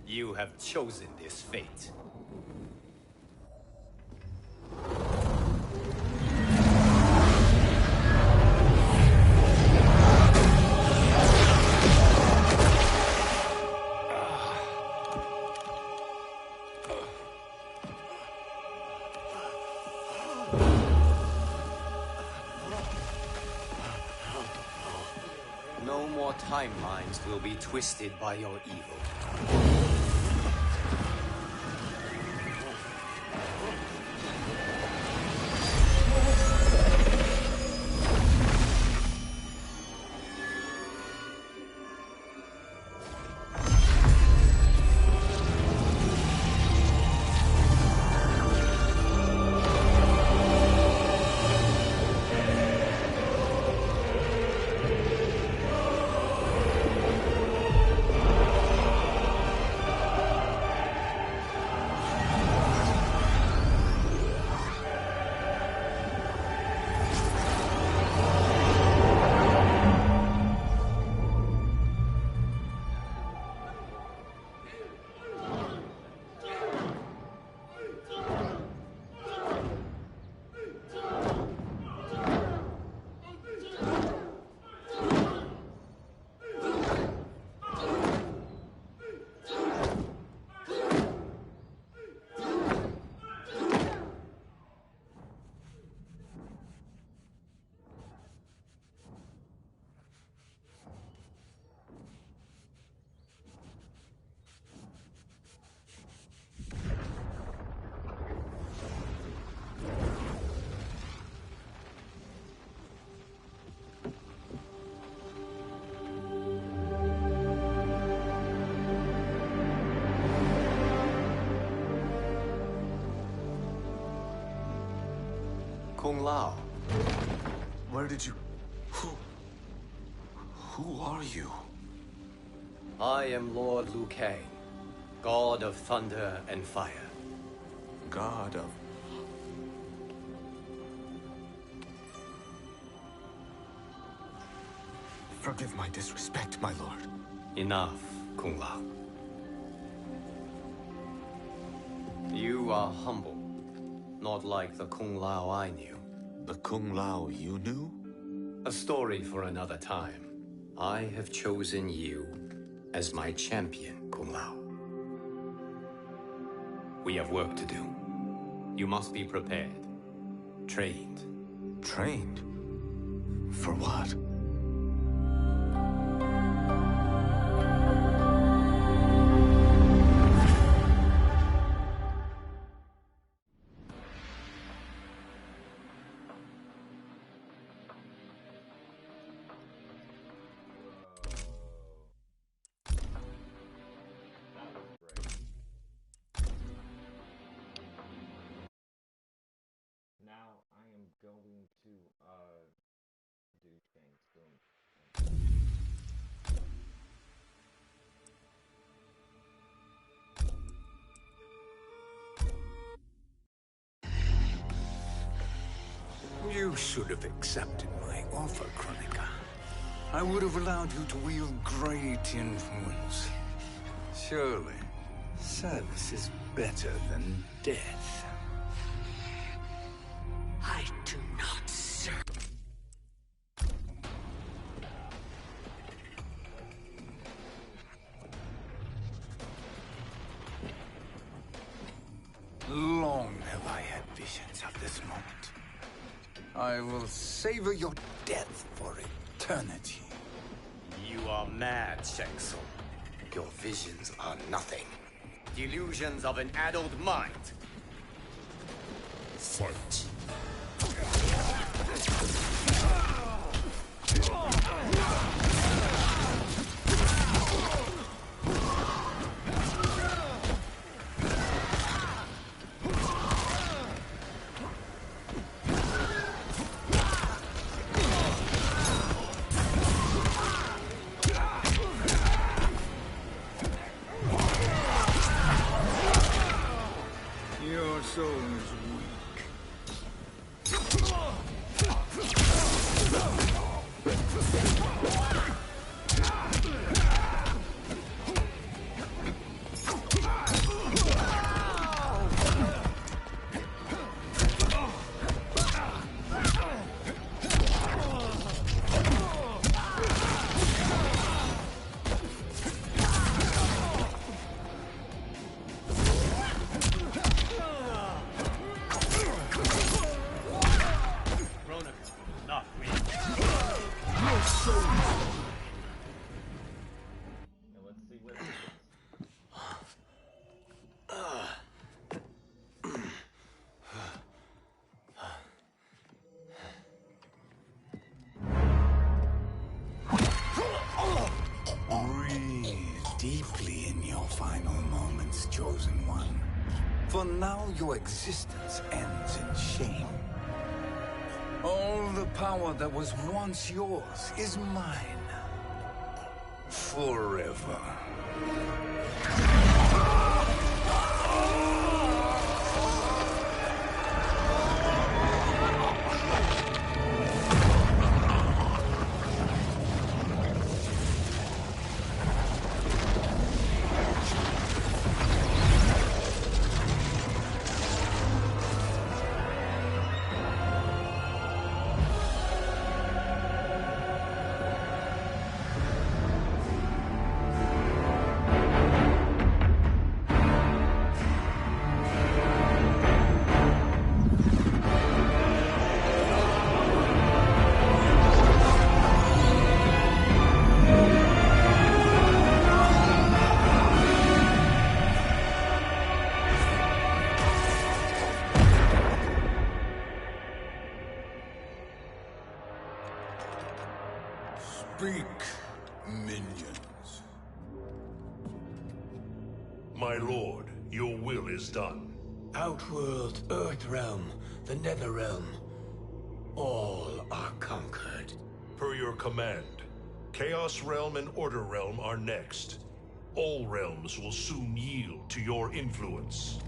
You have chosen this fate. No more timelines will be twisted by your evil. Kung Lao. Where did you... Who are you? I am Lord Liu Kang, God of Thunder and Fire. God of... Forgive my disrespect, my lord. Enough, Kung Lao. You are humble, not like the Kung Lao I knew. The Kung Lao you knew? A story for another time. I have chosen you as my champion, Kung Lao. We have work to do. You must be prepared. Trained. Trained? For what? Now I am going to do things. You should have accepted my offer, Kronika. I would have allowed you to wield great influence. Surely, service is better than death. I do not serve. Long have I had visions of this moment. I will savor your death for eternity. You are mad, Shang Tsung. Your visions are nothing. Delusions of an adult mind. Fight. Your soul is weak. Deeply in your final moments, Chosen One. For now, your existence ends in shame. All the power that was once yours is mine. Forever. Speak, minions. My lord, your will is done. Outworld, Earthrealm, the Netherrealm. all are conquered. Per your command, Chaos Realm and Order Realm are next. All realms will soon yield to your influence.